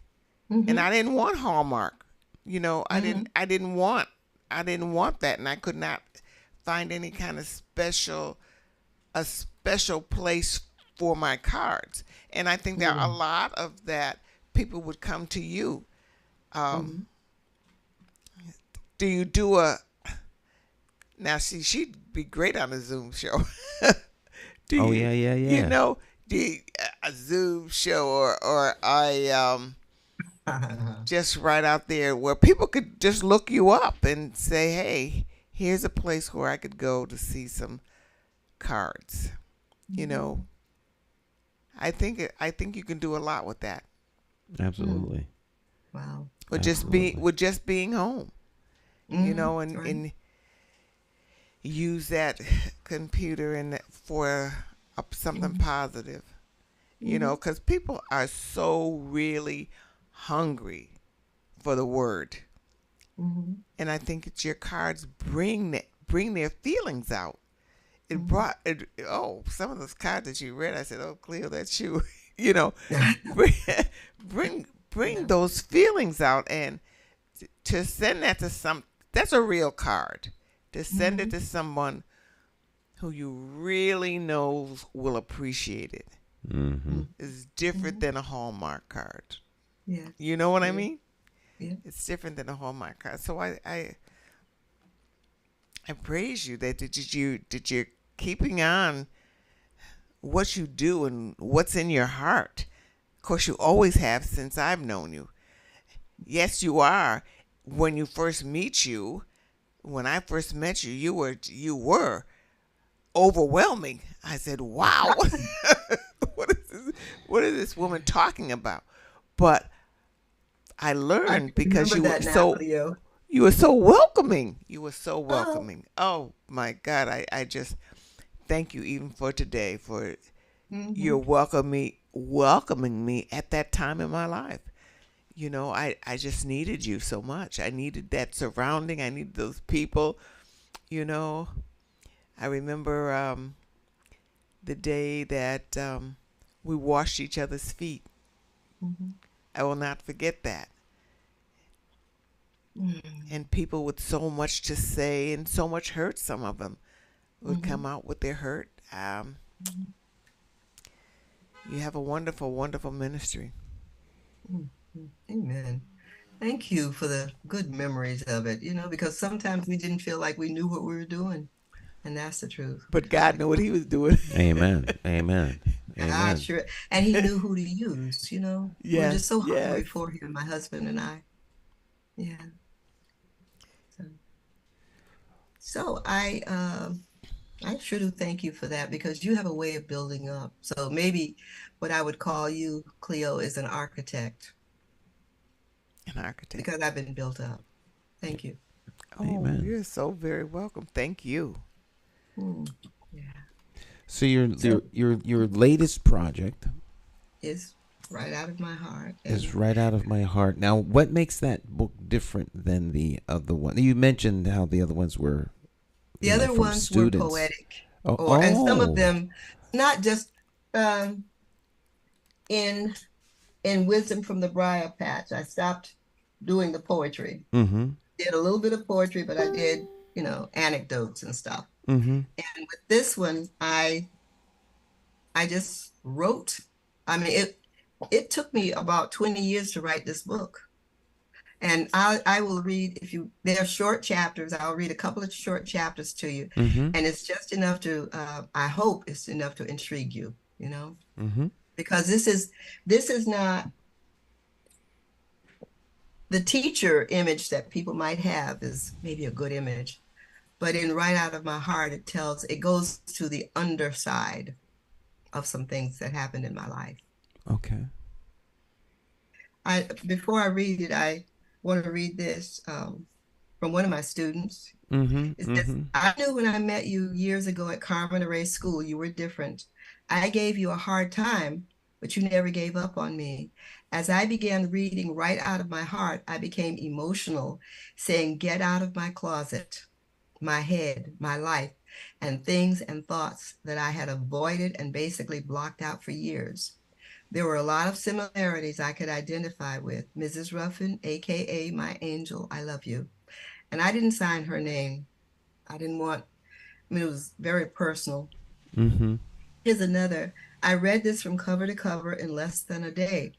and I didn't want Hallmark. You know, I didn't want that, and I could not find any kind of special place for my cards. And I think there are a lot of that. People would come to you. Do you do now? See, she'd be great on a Zoom show. Yeah. You know, a Zoom show or just right out there where people could just look you up and say, "Hey, here's a place where I could go to see some cards." You know, I think you can do a lot with that. Absolutely. Wow. With just being home. You know, and use that computer and for something positive. You know, because people are so really hungry for the word, and I think it's your cards bring their feelings out. It brought it. Oh, some of those cards that you read, I said, "Oh, Cleo, that's you." You know, bring those feelings out, and to send that to that's a real card. To send it to someone who you really know will appreciate it is different than a Hallmark card. Yeah. You know what I mean? Yeah. It's different than a Hallmark card. So I praise you that you're keeping on what you do and what's in your heart. Of course, you always have since I've known you. Yes, you are. When I first met you, you were overwhelming. I said, "Wow, what is this woman talking about?" But I learned because you were so welcoming. You were so welcoming. Oh my God, I just thank you even for today for your welcoming me at that time in my life. You know, I just needed you so much. I needed that surrounding. I needed those people. You know, I remember the day that we washed each other's feet. I will not forget that. And people with so much to say and so much hurt, some of them would come out with their hurt. You have a wonderful, wonderful ministry. Amen. Thank you for the good memories of it, you know, because sometimes we didn't feel like we knew what we were doing. And that's the truth. But God knew what he was doing. Amen. Amen. Amen. Sure. And he knew who to use, you know. Yes, we're just so hungry for him, my husband and I. Yeah. So I sure do thank you for that, because you have a way of building up. So maybe what I would call you, Cleo, is an architect. An architect. Because I've been built up. Thank you. Oh, Amen. You're so very welcome. Thank you. Yeah. So your latest project is right out of my heart. Is right out of my heart. Now, what makes that book different than the other one? You mentioned how the other ones were. The other ones students. Were poetic, and some of them, not just in Wisdom from the Briar Patch. I stopped doing the poetry. Did a little bit of poetry, but I did, you know, anecdotes and stuff. And with this one, I just wrote. I mean, it took me about 20 years to write this book. And I will read, they're short chapters. I'll read a couple of short chapters to you. And it's just enough to, I hope it's enough to intrigue you, you know, because this is not the teacher image that people might have is maybe a good image, but in Right Out of My Heart, it goes to the underside of some things that happened in my life. Okay. Before I read it, I want to read this from one of my students. It says, I knew when I met you years ago at Carmen Array School, you were different. I gave you a hard time, but you never gave up on me. As I began reading Right Out of My Heart, I became emotional, saying, get out of my closet, my head, my life, and things and thoughts that I had avoided and basically blocked out for years. There were a lot of similarities I could identify with. Mrs. Ruffin, AKA my angel, I love you. And I didn't sign her name. It was very personal. Here's another. I read this from cover to cover in less than a day.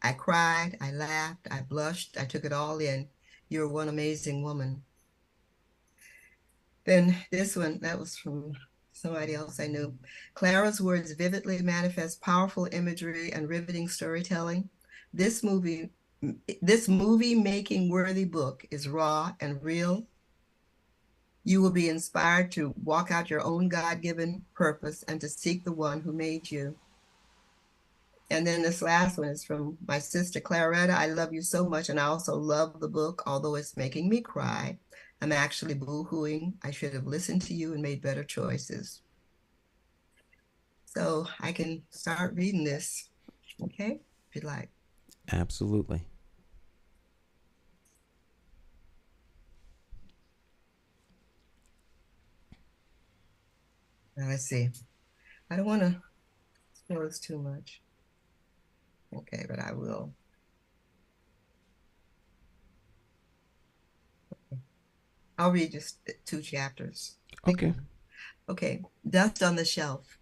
I cried, I laughed, I blushed, I took it all in. You're one amazing woman. Then this one, that was from somebody else I knew. Clara's words vividly manifest powerful imagery and riveting storytelling. This movie making worthy book is raw and real, You will be inspired to walk out your own God-given purpose and to seek the one who made you. And then this last one is from my sister Claretta. I love you so much, and I also love the book, although it's making me cry. I'm actually boo-hooing. I should have listened to you and made better choices. So I can start reading this, okay? If you'd like. Absolutely. Now, let's see. I don't want to spoil this too much. Okay, but I will. I'll read just 2 chapters. Okay. Okay, Dust on the Shelf.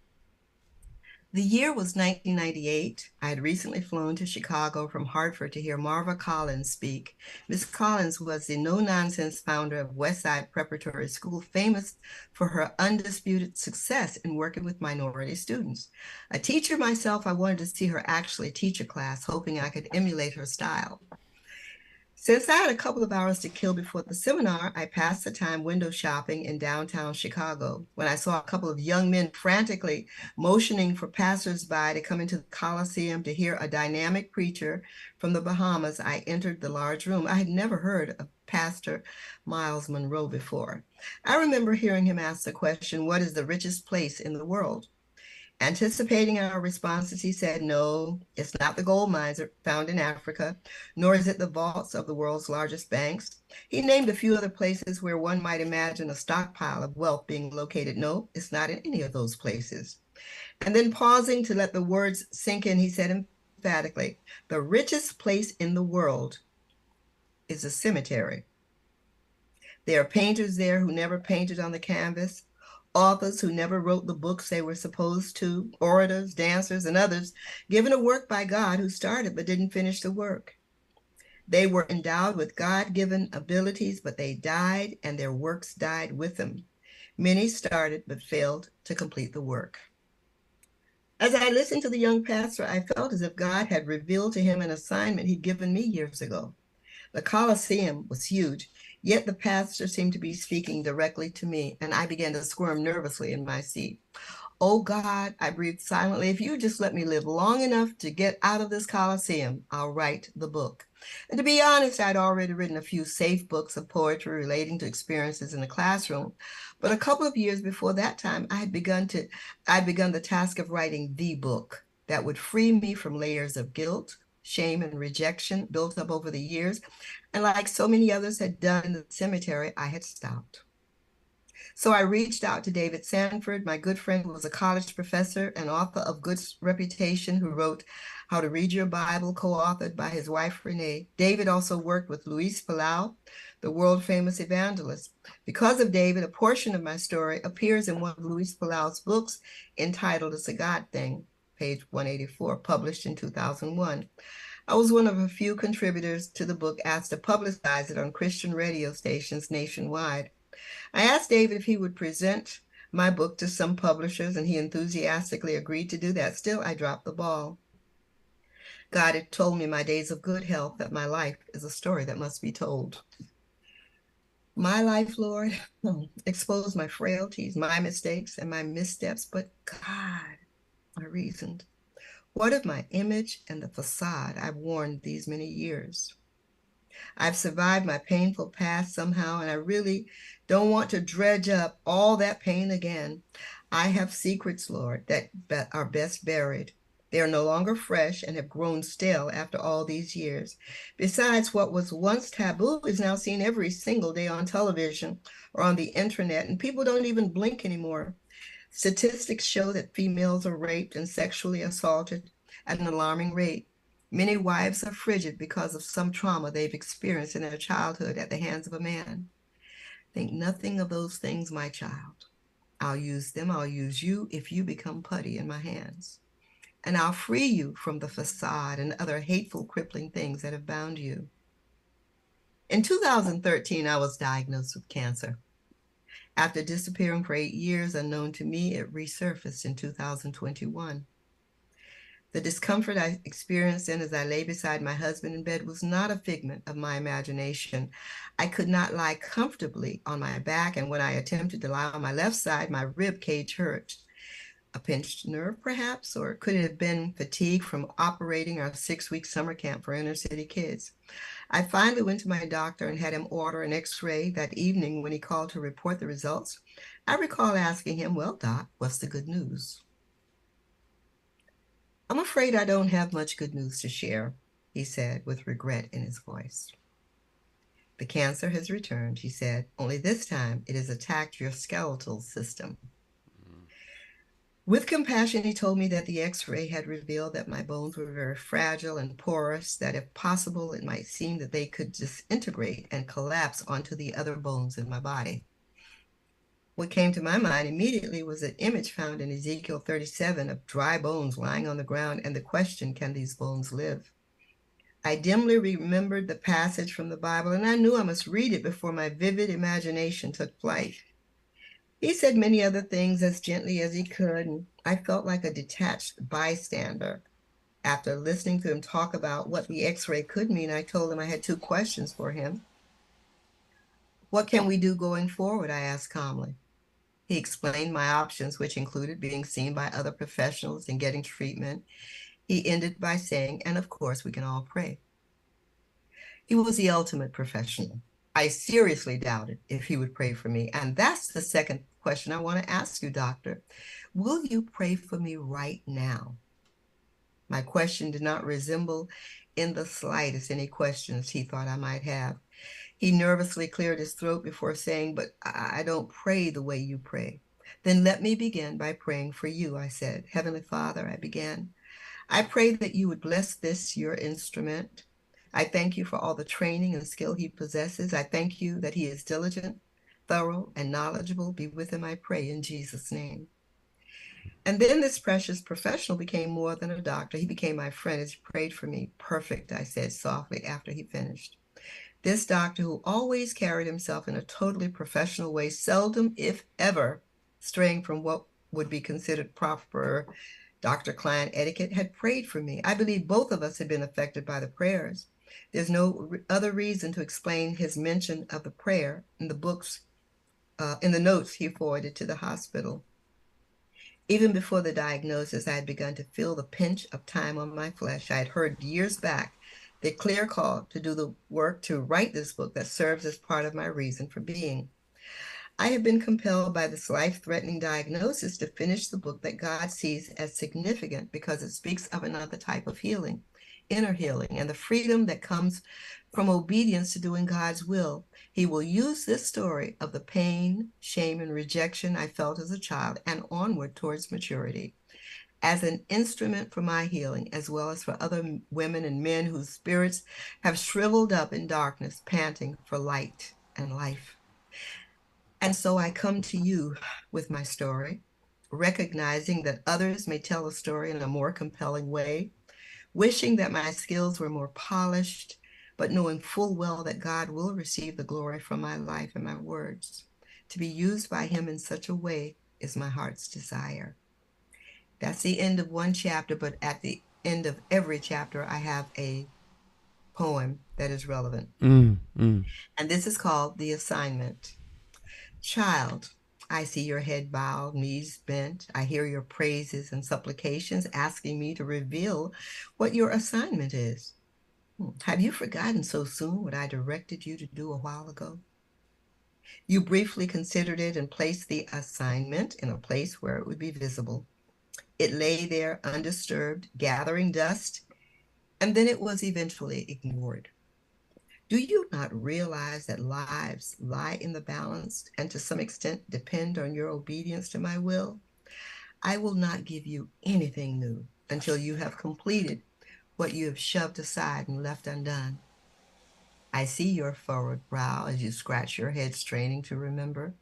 The year was 1998. I had recently flown to Chicago from Hartford to hear Marva Collins speak. Miss Collins was the no-nonsense founder of Westside Preparatory School, famous for her undisputed success in working with minority students. A teacher myself, I wanted to see her actually teach a class, hoping I could emulate her style. Since I had a couple of hours to kill before the seminar, I passed the time window shopping in downtown Chicago when I saw a couple of young men frantically motioning for passersby to come into the Coliseum to hear a dynamic preacher from the Bahamas. I entered the large room. I had never heard of Pastor Miles Monroe before. I remember hearing him ask the question, "What is the richest place in the world?" Anticipating our responses, he said, "No, it's not the gold mines found in Africa, nor is it the vaults of the world's largest banks." He named a few other places where one might imagine a stockpile of wealth being located. "No, it's not in any of those places." And then pausing to let the words sink in, he said emphatically, "The richest place in the world is a cemetery. There are painters there who never painted on the canvas, authors who never wrote the books they were supposed to, orators, dancers, and others given a work by God who started but didn't finish the work. They were endowed with God-given abilities, but they died and their works died with them. Many started but failed to complete the work." As I listened to the young pastor, I felt as if God had revealed to him an assignment he'd given me years ago. The Coliseum was huge, yet the pastor seemed to be speaking directly to me, and I began to squirm nervously in my seat. "Oh God," I breathed silently, "if you just let me live long enough to get out of this Coliseum, I'll write the book." And to be honest, I'd already written a few safe books of poetry relating to experiences in the classroom. But a couple of years before that time, I'd begun the task of writing the book that would free me from layers of guilt, shame, and rejection built up over the years. And like so many others had done in the cemetery, I had stopped. So I reached out to David Sanford, my good friend who was a college professor and author of good reputation, who wrote How to Read Your Bible, co-authored by his wife, Renee. David also worked with Luis Palau, the world-famous evangelist. Because of David, a portion of my story appears in one of Luis Palau's books entitled It's a God Thing, page 184, published in 2001. I was one of a few contributors to the book asked to publicize it on Christian radio stations nationwide. I asked David if he would present my book to some publishers, and he enthusiastically agreed to do that. Still, I dropped the ball. God had told me in my days of good health that my life is a story that must be told. My life, Lord, exposed my frailties, my mistakes, and my missteps, but God, I reasoned, what of my image and the facade I've worn these many years? I've survived my painful past somehow, and I really don't want to dredge up all that pain again. I have secrets, Lord, that are best buried. They are no longer fresh and have grown stale after all these years. Besides, what was once taboo is now seen every single day on television or on the internet, and people don't even blink anymore. Statistics show that females are raped and sexually assaulted at an alarming rate. Many wives are frigid because of some trauma they've experienced in their childhood at the hands of a man. Think nothing of those things, my child. I'll use them, I'll use you if you become putty in my hands. And I'll free you from the facade and other hateful, crippling things that have bound you. In 2013, I was diagnosed with cancer. After disappearing for 8 years, unknown to me, it resurfaced in 2021. The discomfort I experienced then as I lay beside my husband in bed was not a figment of my imagination. I could not lie comfortably on my back, and when I attempted to lie on my left side, my rib cage hurt. A pinched nerve, perhaps, or could it have been fatigue from operating our 6-week summer camp for inner city kids? I finally went to my doctor and had him order an x-ray that evening. When he called to report the results, I recall asking him, "Well, Doc, what's the good news?" "I'm afraid I don't have much good news to share," he said with regret in his voice. "The cancer has returned," he said, "only this time it has attacked your skeletal system." With compassion, he told me that the x-ray had revealed that my bones were very fragile and porous, that if possible, it might seem that they could disintegrate and collapse onto the other bones in my body. What came to my mind immediately was an image found in Ezekiel 37 of dry bones lying on the ground, and the question, can these bones live? I dimly remembered the passage from the Bible, and I knew I must read it before my vivid imagination took flight. He said many other things as gently as he could, and I felt like a detached bystander. After listening to him talk about what the x-ray could mean, I told him I had 2 questions for him. "What can we do going forward?" I asked calmly. He explained my options, which included being seen by other professionals and getting treatment. He ended by saying, "And of course, we can all pray." He was the ultimate professional. I seriously doubted if he would pray for me. And that's the second question I want to ask you, doctor. Will you pray for me right now? My question did not resemble in the slightest any questions he thought I might have. He nervously cleared his throat before saying, "But I don't pray the way you pray." "Then let me begin by praying for you," I said. "Heavenly Father," I began, "I pray that you would bless this, your instrument. I thank you for all the training and skill he possesses. I thank you that he is diligent, thorough, and knowledgeable. Be with him, I pray, in Jesus' name." And then this precious professional became more than a doctor. He became my friend as he prayed for me. "Perfect," I said softly after he finished. This doctor, who always carried himself in a totally professional way, seldom, if ever, straying from what would be considered proper doctor-client etiquette, had prayed for me. I believe both of us had been affected by the prayers. There's no other reason to explain his mention of the prayer in the books, in the notes he forwarded to the hospital. Even before the diagnosis, I had begun to feel the pinch of time on my flesh. I had heard years back the clear call to do the work to write this book that serves as part of my reason for being. I have been compelled by this life-threatening diagnosis to finish the book that God sees as significant because it speaks of another type of healing, inner healing, and the freedom that comes from obedience to doing God's will. He will use this story of the pain, shame, and rejection I felt as a child and onward towards maturity as an instrument for my healing, as well as for other women and men whose spirits have shriveled up in darkness, panting for light and life. And so I come to you with my story, recognizing that others may tell a story in a more compelling way, wishing that my skills were more polished, but knowing full well that God will receive the glory from my life and my words. To be used by him in such a way is my heart's desire. That's the end of one chapter, but at the end of every chapter, I have a poem that is relevant. And this is called The Assignment. Child, I see your head bowed, knees bent. I hear your praises and supplications asking me to reveal what your assignment is. Have you forgotten so soon what I directed you to do a while ago? You briefly considered it and placed the assignment in a place where it would be visible. It lay there undisturbed, gathering dust, and then it was eventually ignored. Do you not realize that lives lie in the balance and to some extent depend on your obedience to my will? I will not give you anything new until you have completed what you have shoved aside and left undone. I see your furrowed brow as you scratch your head, straining to remember.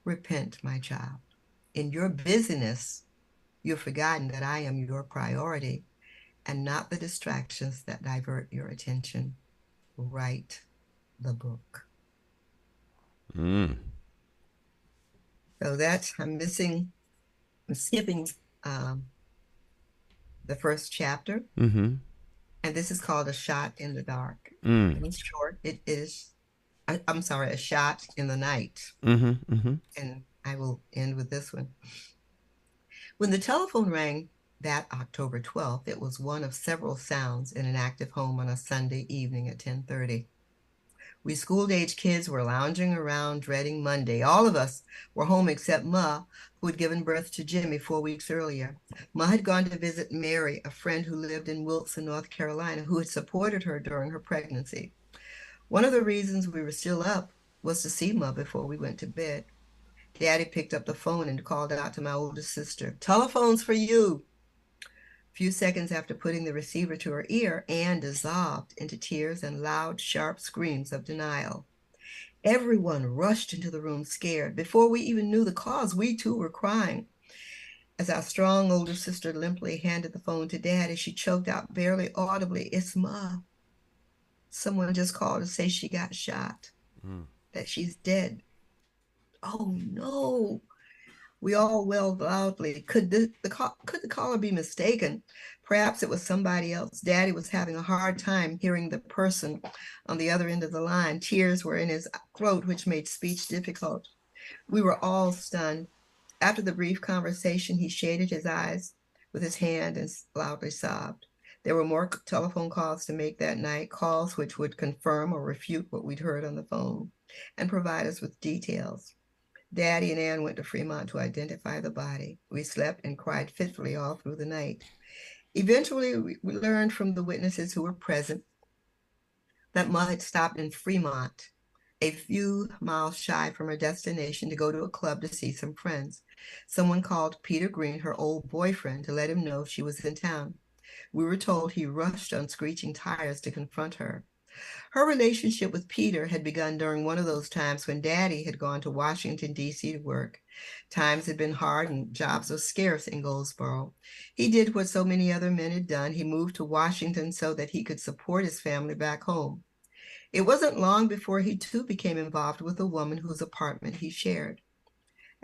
Repent, my child. In your busyness, you've forgotten that I am your priority and not the distractions that divert your attention. Write the book. So that's, I'm skipping the first chapter, Mm-hmm. and this is called A Shot in the Dark. Mm. And in short, it is, I'm sorry, A Shot in the Night. Mm-hmm. Mm-hmm. And I will end with this one. When the telephone rang that October 12th, it was one of several sounds in an active home on a Sunday evening at 10:30. We school-age kids were lounging around dreading Monday. All of us were home except Ma, who had given birth to Jimmy 4 weeks earlier. Ma had gone to visit Mary, a friend who lived in Wilson, North Carolina, who had supported her during her pregnancy. One of the reasons we were still up was to see Ma before we went to bed. Daddy picked up the phone and called out to my oldest sister, "Telephone's for you." A few seconds after putting the receiver to her ear, Anne dissolved into tears and loud, sharp screams of denial. Everyone rushed into the room scared. Before we even knew the cause, we too were crying. As our strong older sister limply handed the phone to Daddy, she choked out barely audibly, "It's Ma. Someone just called to say she got shot, that she's dead." Oh no. We all wailed loudly. Could the caller be mistaken? Perhaps it was somebody else. Daddy was having a hard time hearing the person on the other end of the line. Tears were in his throat, which made speech difficult. We were all stunned. After the brief conversation, he shaded his eyes with his hand and loudly sobbed. There were more telephone calls to make that night, calls which would confirm or refute what we'd heard on the phone and provide us with details. Daddy and Ann went to Fremont to identify the body. We slept and cried fitfully all through the night. Eventually, we learned from the witnesses who were present that Ma had stopped in Fremont, a few miles shy from her destination, to go to a club to see some friends. Someone called Peter Green, her old boyfriend, to let him know she was in town. We were told he rushed on screeching tires to confront her. Her relationship with Peter had begun during one of those times when Daddy had gone to Washington, D.C. to work. Times had been hard and jobs were scarce in Goldsboro. He did what so many other men had done. He moved to Washington so that he could support his family back home. It wasn't long before he too became involved with a woman whose apartment he shared.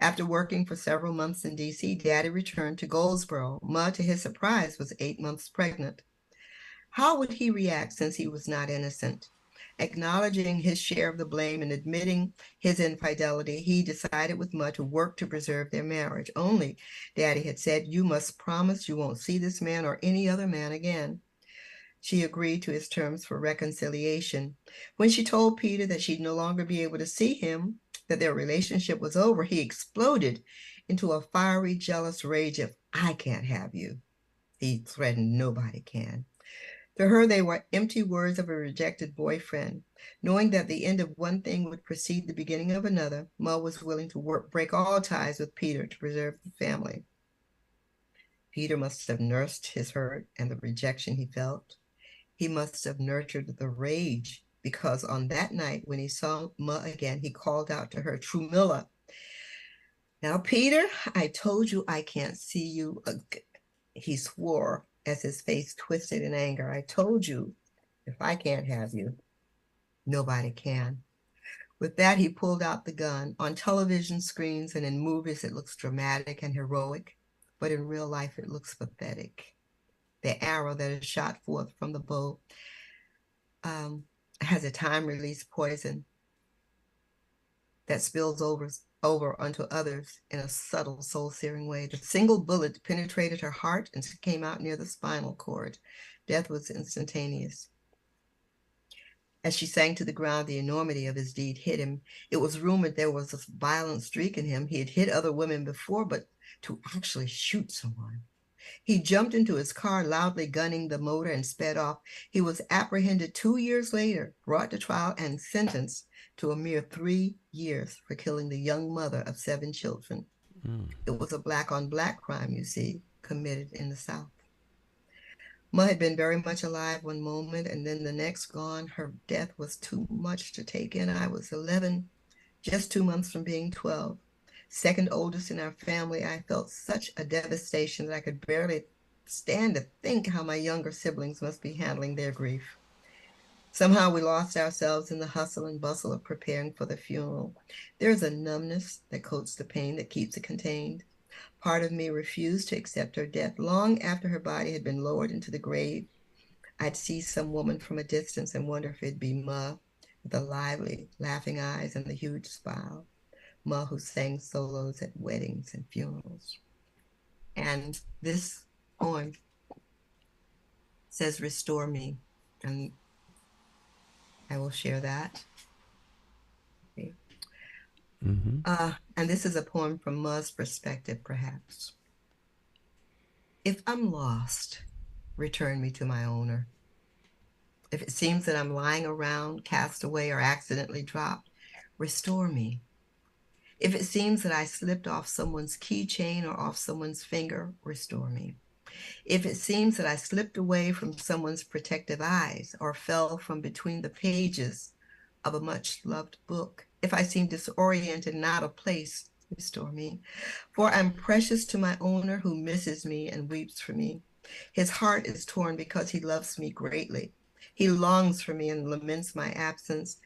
After working for several months in D.C., Daddy returned to Goldsboro. Ma, to his surprise, was 8 months pregnant. How would he react since he was not innocent? Acknowledging his share of the blame and admitting his infidelity, he decided with Ma to work to preserve their marriage. Only, Daddy had said, "You must promise you won't see this man or any other man again." She agreed to his terms for reconciliation. When she told Peter that she'd no longer be able to see him, that their relationship was over, he exploded into a fiery, jealous rage of, "I can't have you." He threatened, "Nobody can." To her, they were empty words of a rejected boyfriend. Knowing that the end of one thing would precede the beginning of another, Ma was willing to break all ties with Peter to preserve the family. Peter must have nursed his hurt and the rejection he felt. He must have nurtured the rage, because on that night when he saw Ma again, he called out to her, "Trumilla, now, Peter, I told you I can't see you again." He swore as his face twisted in anger. "I told you, if I can't have you, nobody can." With that, he pulled out the gun. On television screens and in movies, it looks dramatic and heroic, but in real life, it looks pathetic. The arrow that is shot forth from the bow has a time-release poison that spills over onto others in a subtle, soul-searing way. The single bullet penetrated her heart and came out near the spinal cord. Death was instantaneous. As she sank to the ground, the enormity of his deed hit him. It was rumored there was a violent streak in him. He had hit other women before, but to actually shoot someone. He jumped into his car, loudly gunning the motor, and sped off. He was apprehended 2 years later, brought to trial, and sentenced to a mere 3 years for killing the young mother of 7 children. It was a black-on-black crime, you see, committed in the South. Ma had been very much alive one moment, and then the next gone. Her death was too much to take in. I was 11, just 2 months from being 12. Second oldest in our family, I felt such a devastation that I could barely stand to think how my younger siblings must be handling their grief. Somehow we lost ourselves in the hustle and bustle of preparing for the funeral. There's a numbness that coats the pain that keeps it contained. Part of me refused to accept her death. Long after her body had been lowered into the grave, I'd see some woman from a distance and wonder if it'd be Ma with the lively, laughing eyes and the huge smile. Ma who sang solos at weddings and funerals. And this poem says, "Restore me." And I will share that. Okay. And this is a poem from Ma's perspective, perhaps. If I'm lost, return me to my owner. If it seems that I'm lying around, cast away, or accidentally dropped, restore me. If it seems that I slipped off someone's keychain or off someone's finger, restore me. If it seems that I slipped away from someone's protective eyes or fell from between the pages of a much-loved book, if I seem disoriented and out of place, restore me. For I'm precious to my owner who misses me and weeps for me. His heart is torn because he loves me greatly. He longs for me and laments my absence.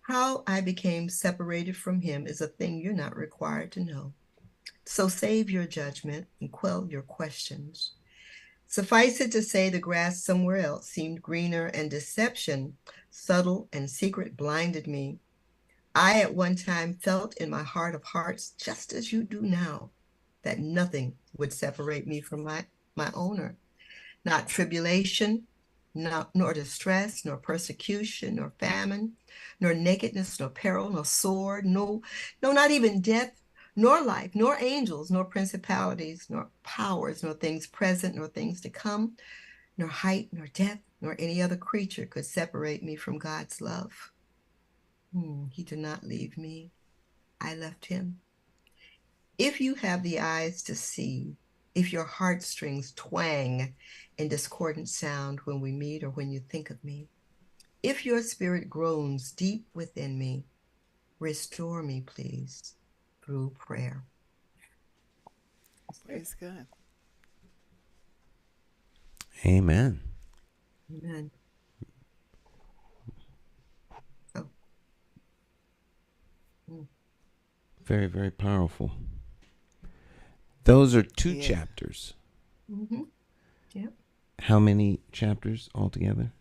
How I became separated from him is a thing you're not required to know. So save your judgment and quell your questions. Suffice it to say, the grass somewhere else seemed greener, and deception, subtle and secret, blinded me. I at one time felt in my heart of hearts, just as you do now, that nothing would separate me from my owner. Not tribulation, nor distress, nor persecution, nor famine, nor nakedness, nor peril, nor sword, no, not even death, nor life, nor angels, nor principalities, nor powers, nor things present, nor things to come, nor height, nor depth, nor any other creature could separate me from God's love. He did not leave me. I left him. If you have the eyes to see, if your heartstrings twang in discordant sound when we meet or when you think of me, if your spirit groans deep within me, restore me, please, through prayer. Praise God. Amen. Amen. Oh. Very, very powerful. Those are two chapters. Mm-hmm. Yep. How many chapters altogether?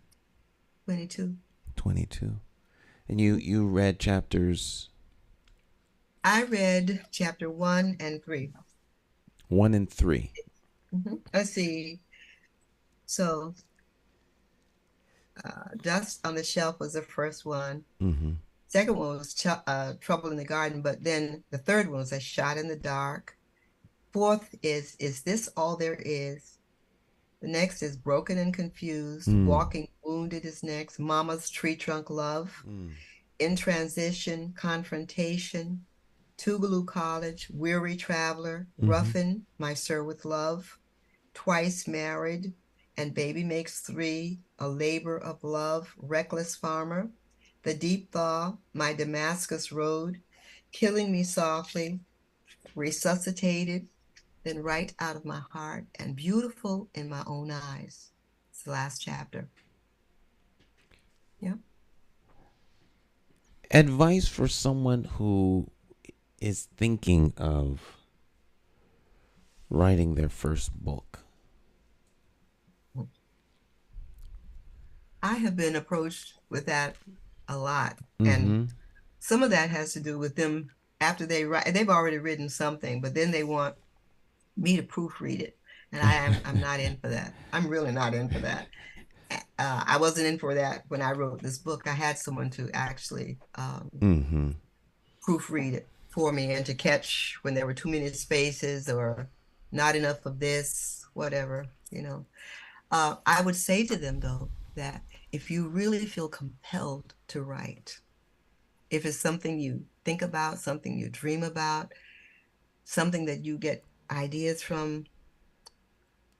22. 22. And you read chapters? I read chapter 1 and 3. 1 and 3. Mm-hmm. Let's see. So, Dust on the Shelf was the first one. Mm-hmm. Second one was Trouble in the Garden, but then the third one was A Shot in the Dark. Fourth is This All There Is? The next is Broken and Confused. Walking Wounded is next. Mama's Tree Trunk Love. In Transition, Confrontation. Tougaloo College, Weary Traveler. Ruffin, My Sir with Love. Twice Married, and Baby Makes Three. A Labor of Love. Reckless Farmer. The Deep Thaw, My Damascus Road. Killing Me Softly. Resuscitated, then Right Out of My Heart, and Beautiful in My Own Eyes. It's the last chapter. Yeah. Advice for someone who is thinking of writing their first book. I have been approached with that a lot. And some of that has to do with them after they write. They've already written something, but then they want me to proofread it. And I'm not in for that. I'm really not in for that. I wasn't in for that when I wrote this book. I had someone to actually proofread it for me and to catch when there were too many spaces or not enough of this, whatever, you know. I would say to them, though, that if you really feel compelled to write, if it's something you think about, something you dream about, something that you get ideas from,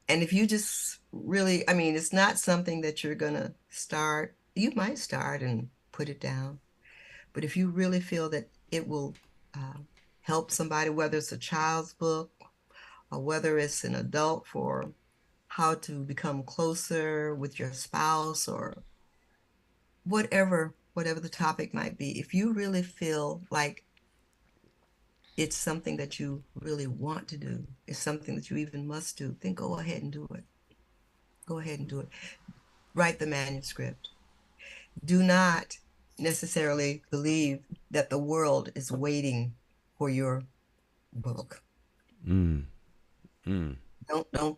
and if you just really, I mean, it's not something that you're going to start, you might start and put it down. But if you really feel that it will help somebody, whether it's a child's book or whether it's an adult for how to become closer with your spouse or whatever the topic might be, if you really feel like it's something that you really want to do, it's something that you even must do, then go ahead and do it. Go ahead and do it. Write the manuscript. Do not necessarily believe that the world is waiting for your book. Don't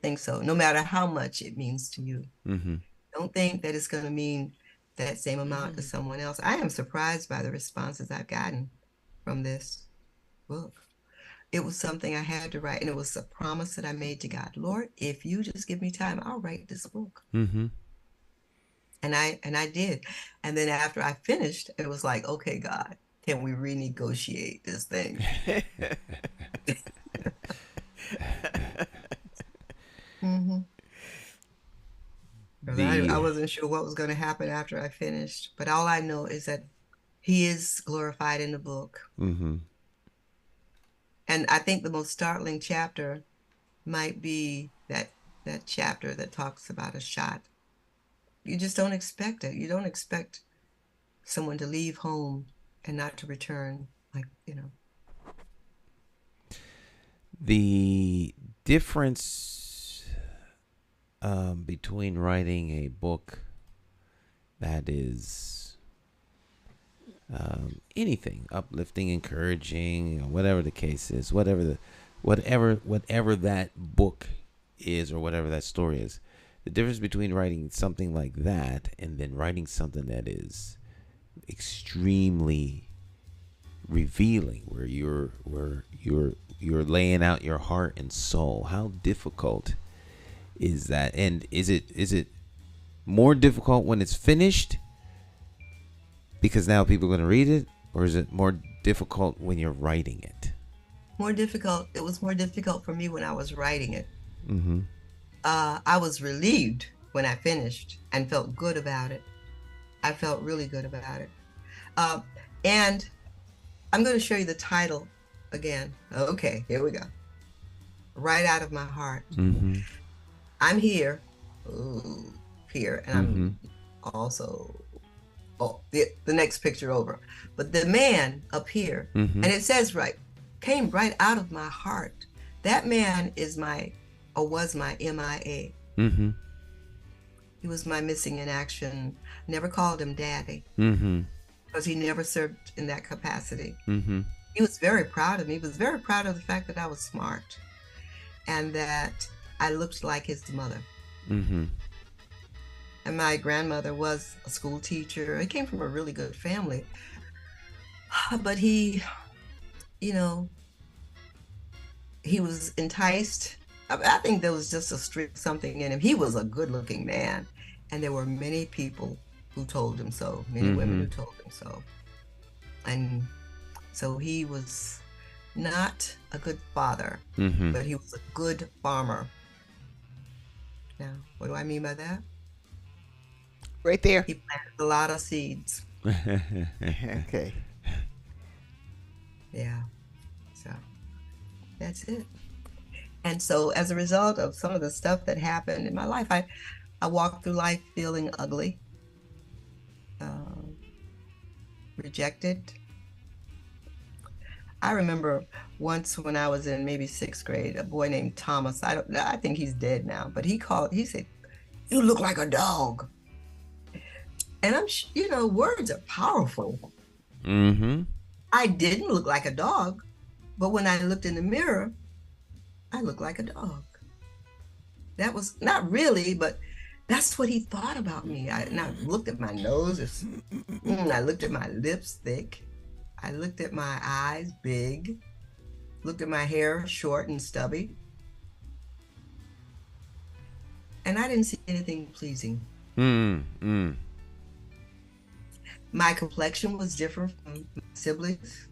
think so, no matter how much it means to you. Don't think that it's going to mean that same amount to someone else. I am surprised by the responses I've gotten from this book. It was something I had to write, and it was a promise that I made to God. Lord, if you just give me time, I'll write this book. And I did. And then after I finished, it was like, okay, God, can we renegotiate this thing? I wasn't sure what was going to happen after I finished, but all I know is that he is glorified in the book. And I think the most startling chapter might be that chapter that talks about a shot. You just don't expect it. You don't expect someone to leave home and not to return, like, you know. The difference between writing a book that is anything uplifting, encouraging, whatever the case is, whatever that book is, or whatever that story is, the difference between writing something like that and then writing something that is extremely revealing, where you're laying out your heart and soul. How difficult is that? And is it more difficult when it's finished because now people are going to read it, or is it more difficult when you're writing it? More difficult. It was more difficult for me when I was writing it. I was relieved when I finished and felt good about it. I felt really good about it. And I'm going to show you the title again. Okay, here we go. Right out of my heart. I'm here. Ooh, here. And I'm also, the next picture over. But the man up here, and it says came right out of my heart. That man is was my MIA. He was my missing in action. Never called him daddy. Because he never served in that capacity. He was very proud of me. He was very proud of the fact that I was smart and that I looked like his mother. And my grandmother was a school teacher. He came from a really good family. But he, you know, he was enticed. I think there was just a streak, something in him. He was a good-looking man. And there were many people who told him so, many women who told him so. And so he was not a good father, but he was a good farmer. Now, what do I mean by that? Right there. He planted a lot of seeds. Okay. Yeah. So that's it. And so as a result of some of the stuff that happened in my life, I walked through life feeling ugly, rejected. I remember once when I was in maybe 6th grade, a boy named Thomas, I think he's dead now, but he said, "You look like a dog." And words are powerful. I didn't look like a dog, but when I looked in the mirror, I looked like a dog. That was not really, but that's what he thought about me. I looked at my nose, I looked at my lips thick, I looked at my eyes big, looked at my hair short and stubby, and I didn't see anything pleasing. My complexion was different from my siblings.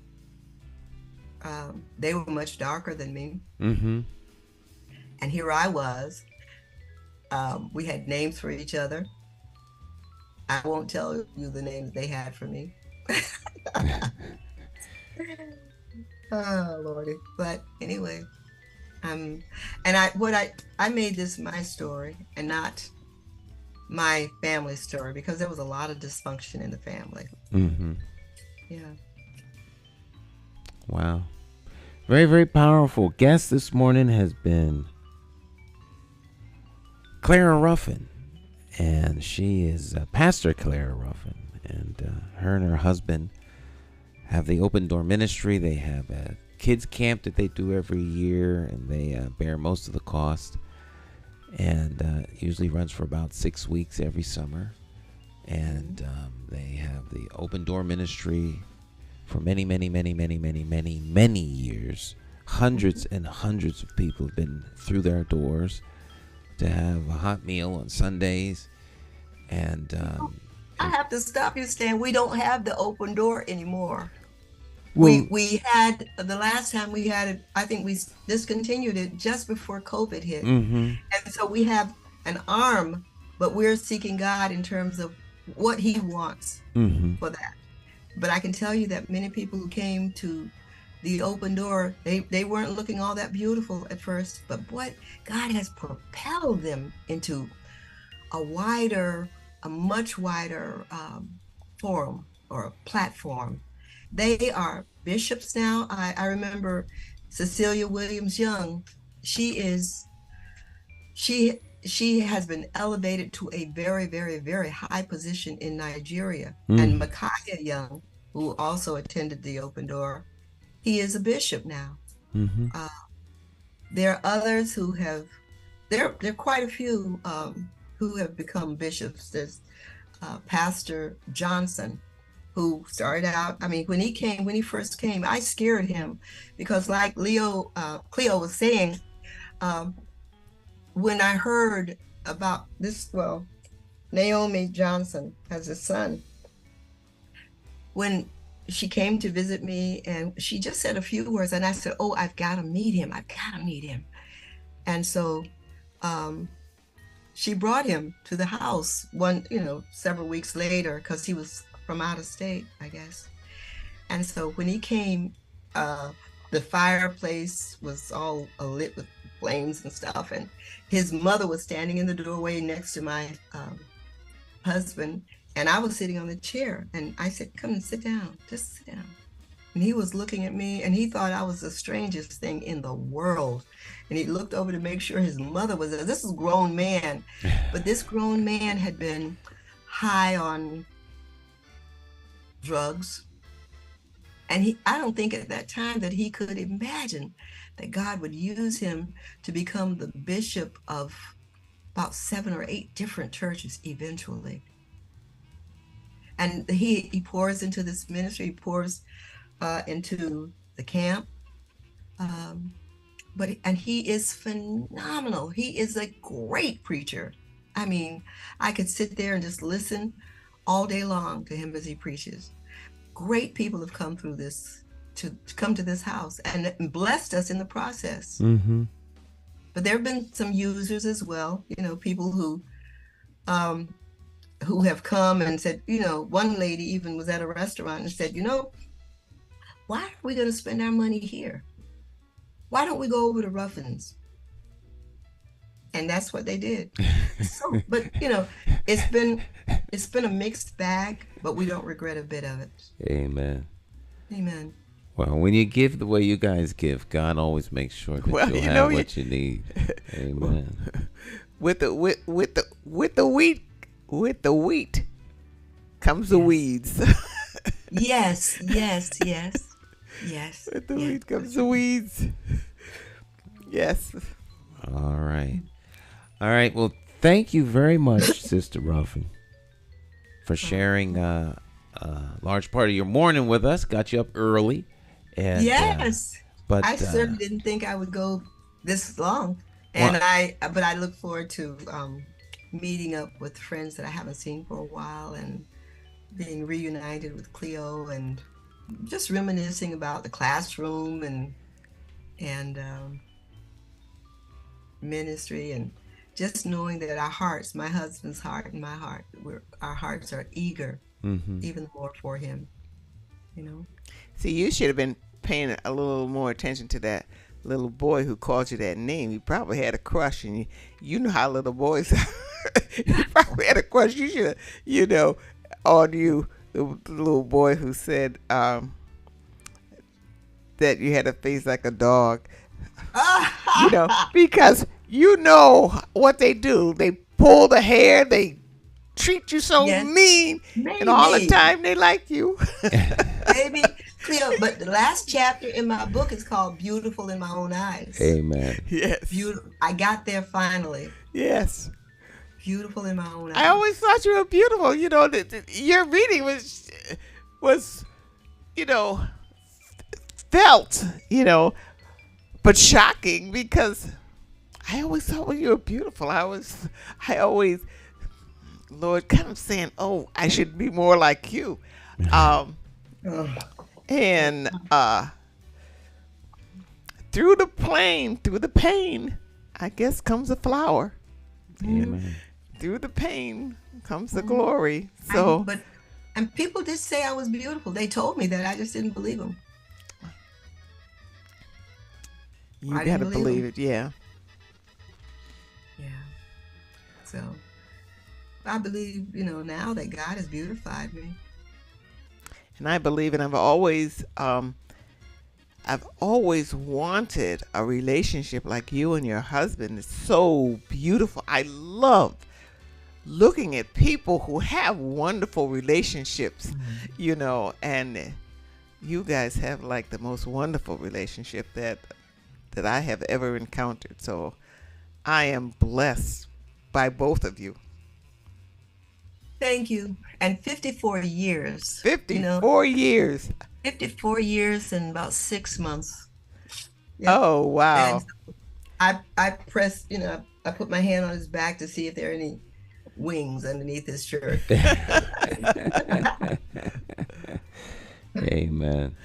They were much darker than me. And here I was. We had names for each other. I won't tell you the names they had for me. Oh, Lordy. But anyway, and I made this my story and not my family story, because there was a lot of dysfunction in the family. Yeah. Wow. Very, very powerful. Guest this morning has been Clara Ruffin, and she is Pastor Clara Ruffin, and her and her husband have the Open Door Ministry. They have a kids camp that they do every year, and they bear most of the cost, and usually runs for about 6 weeks every summer. And they have the Open Door Ministry for many, many, many, many, many, many, many years. Hundreds and hundreds of people have been through their doors to have a hot meal on Sundays. And I have to stop you, Stan. We don't have the Open Door anymore. well, We had the last time we had it, I think we discontinued it just before COVID hit. mm-hmm, And so we have an arm, but we're seeking God in terms of what he wants mm-hmm, for that. But I can tell you that many people who came to the Open Door, they weren't looking all that beautiful at first, but what God has propelled them into a much wider forum or platform. They are bishops now. I remember Cecilia Williams Young. She has been elevated to a very, very, very high position in Nigeria. And McCauley Young, who also attended the Open Door, he is a bishop now. mm-hmm. There are others who have, there are quite a few who have become bishops. There's Pastor Johnson, who started out, I mean, when he first came, I scared him because like Cleo was saying, when I heard about this, well, Naomi Johnson has a son. When she came to visit me and she just said a few words and I said, oh, I've got to meet him. And so she brought him to the house several weeks later because he was from out of state, I guess. And so when he came, the fireplace was all lit with flames and stuff. And his mother was standing in the doorway next to my husband. And I was sitting on the chair and I said, come and sit down, just sit down. And he was looking at me and he thought I was the strangest thing in the world. And he looked over to make sure his mother was there. This is a grown man, but this grown man had been high on drugs. And I don't think at that time that he could imagine that God would use him to become the bishop of about 7 or 8 different churches eventually. And he pours into this ministry, he pours into the camp. And he is phenomenal. He is a great preacher. I mean, I could sit there and just listen all day long to him as he preaches. Great people have come through this, to come to this house and blessed us in the process. Mm-hmm. But there have been some users as well, people who have come and said, one lady even was at a restaurant and said, why are we going to spend our money here? Why don't we go over to Ruffin's? And that's what they did. So, but it's been a mixed bag, but we don't regret a bit of it. Amen. Amen. Well, when you give the way you guys give, God always makes sure that you'll have what you need. Amen. With the wheat comes the weeds. Yes. With the wheat comes the weeds. Yes. All right. Well, thank you very much, Sister Ruffin, for sharing a large part of your morning with us. Got you up early. And, yes. But I certainly didn't think I would go this long. And but I look forward to meeting up with friends that I haven't seen for a while and being reunited with Cleo and just reminiscing about the classroom and ministry, and just knowing that our hearts, my husband's heart and my heart, our hearts are eager, even more for him. See, you should have been paying a little more attention to that little boy who called you that name. He probably had a crush, and you know how little boys are. He probably had a crush. You should have, on you, the little boy who said, that you had a face like a dog. Because you know what they do. They pull the hair. They treat you so mean. Maybe. And all the time they like you. Maybe, Cleo, but the last chapter in my book is called Beautiful in My Own Eyes. Amen. Yes. Beautiful. I got there finally. Yes. Beautiful in my own eyes. I always thought you were beautiful. Your reading was felt, but shocking because I always thought you were beautiful. I always, Lord, kind of saying, oh, I should be more like you. And through the pain, I guess comes a flower. Amen. Through the pain comes the glory. So, and people did say I was beautiful. They told me that. I just didn't believe them. You gotta believe it, yeah. Yeah. So I believe, now that God has beautified me. And I believe, and I've always wanted a relationship like you and your husband. It's so beautiful. I love looking at people who have wonderful relationships, and you guys have like the most wonderful relationship that I have ever encountered. So I am blessed by both of you. Thank you. And 54 years. 54 years. 54 years and about 6 months. Yep. Oh, wow. And I pressed, I put my hand on his back to see if there are any wings underneath his shirt. Amen.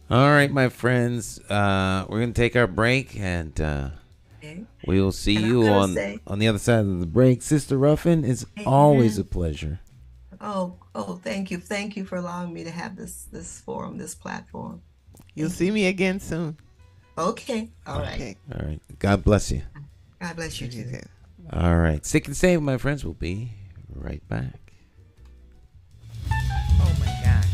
All right, my friends, we're going to take our break, and we will see you on the other side of the break. Sister Ruffin, it's always a pleasure. Oh, thank you. Thank you for allowing me to have this forum, this platform. You'll see me again soon. Okay. All right. All right. God bless you. God bless you too. All right. Sick and Save, my friends. We'll be right back. Oh, my God.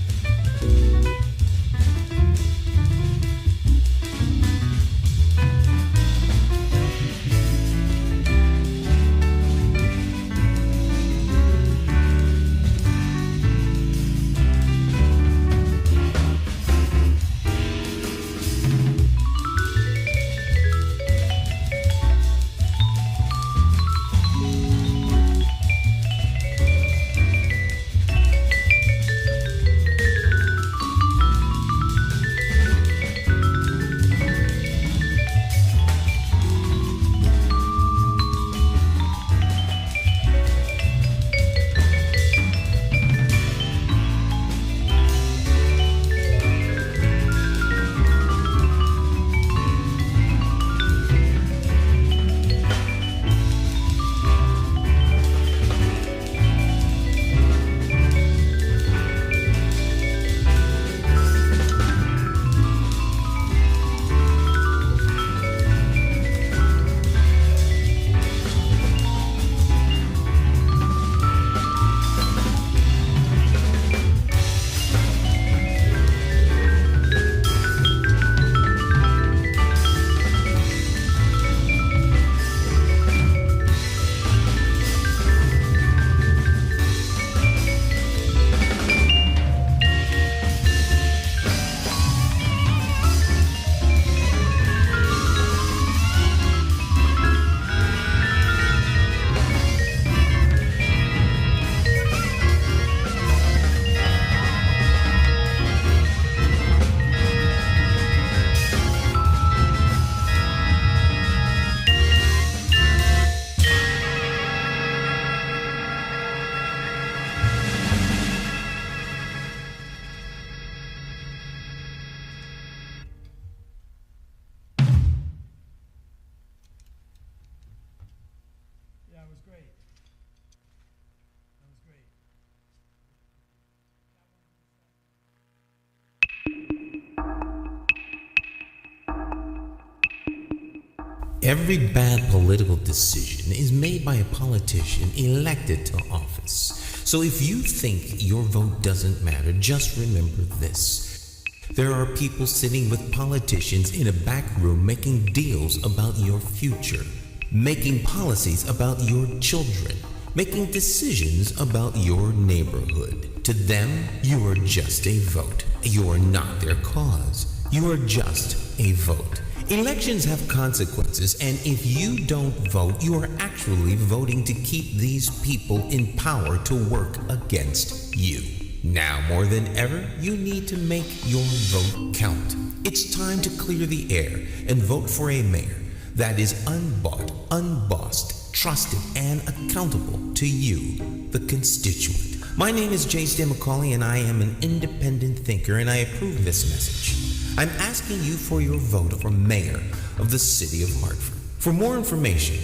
Every bad political decision is made by a politician elected to office. So if you think your vote doesn't matter, just remember this. There are people sitting with politicians in a back room making deals about your future, making policies about your children, making decisions about your neighborhood. To them, you are just a vote. You are not their cause. You are just a vote. Elections have consequences, and if you don't vote, you are actually voting to keep these people in power to work against you. Now more than ever, you need to make your vote count. It's time to clear the air and vote for a mayor that is unbought, unbossed, trusted, and accountable to you, the constituent. My name is J. McCauley, and I am an independent thinker, and I approve this message. I'm asking you for your vote for mayor of the city of Hartford. For more information,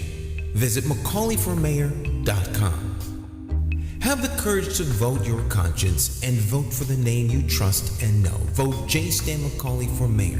visit McCauleyformayor.com. Have the courage to vote your conscience and vote for the name you trust and know. Vote J. Stan McCauley for mayor.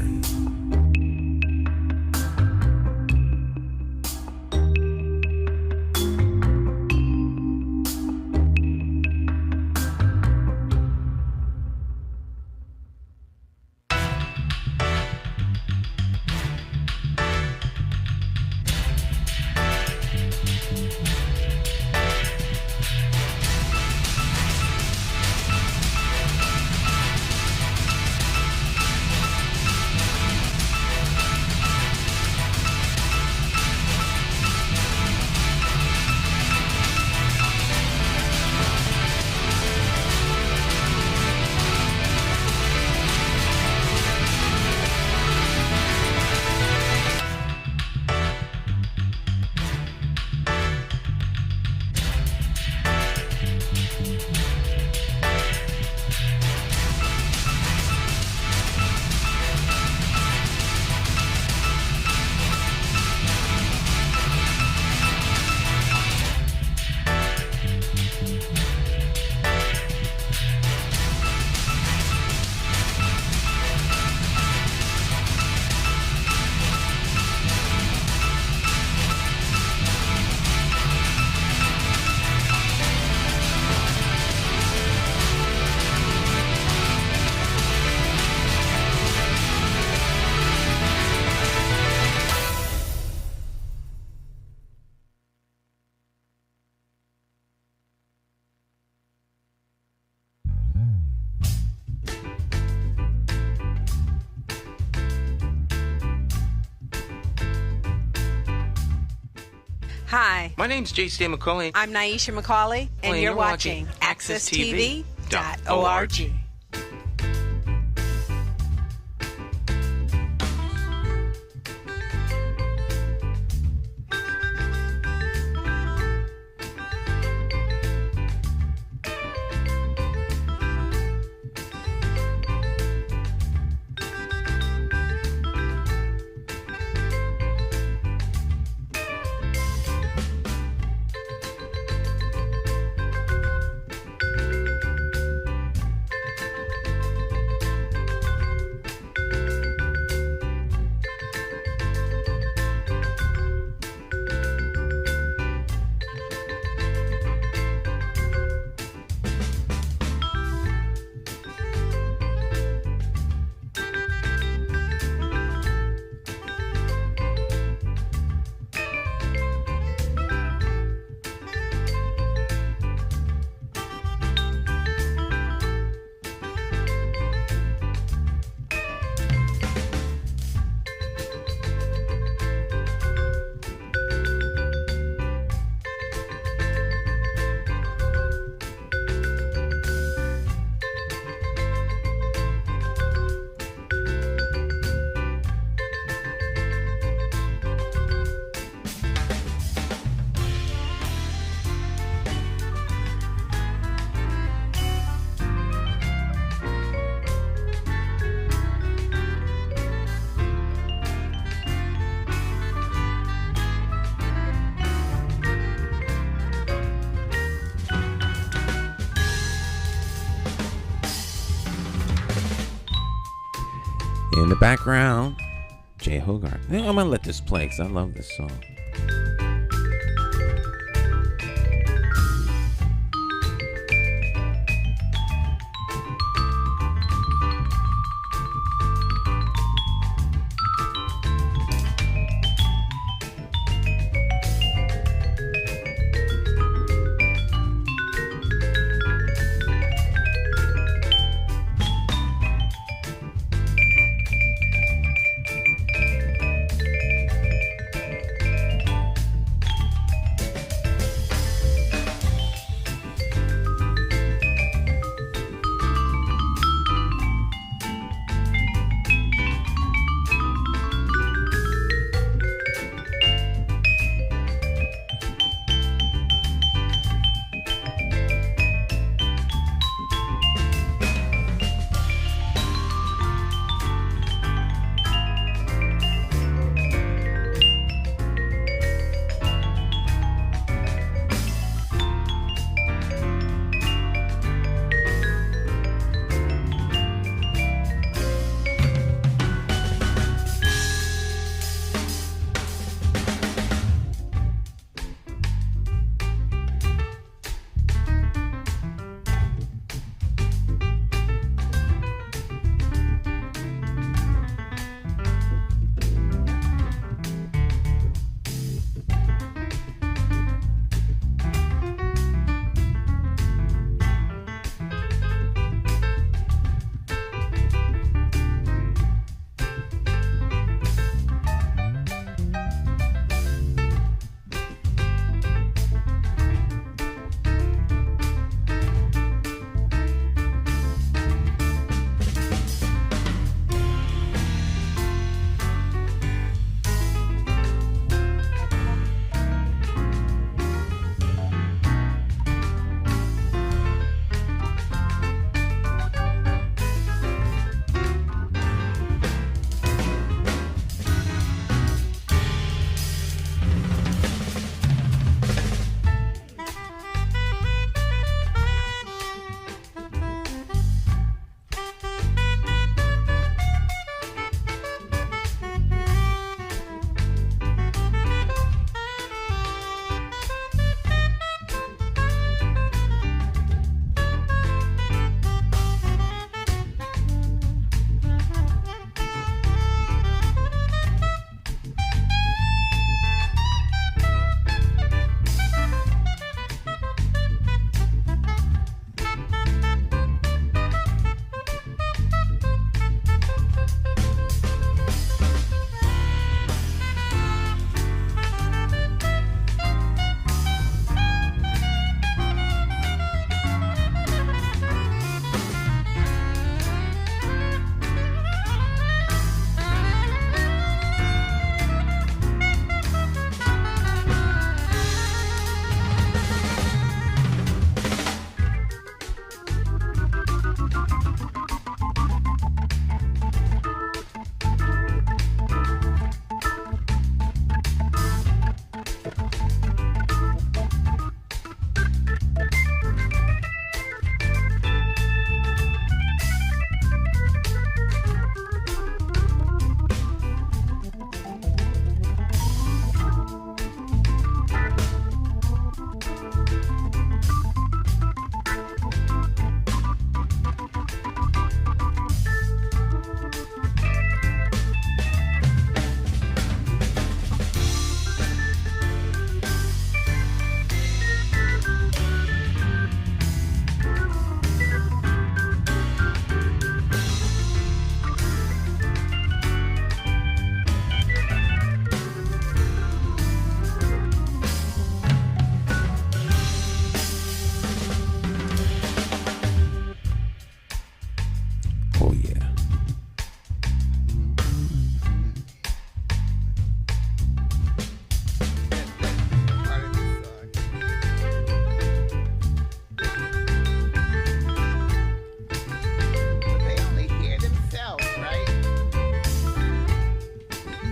Hi, My name's J. Stan McCauley. I'm Naisha McCauley, and you're watching AccessTV.org. In the background, Jay Hogarth. I'm gonna let this play because I love this song.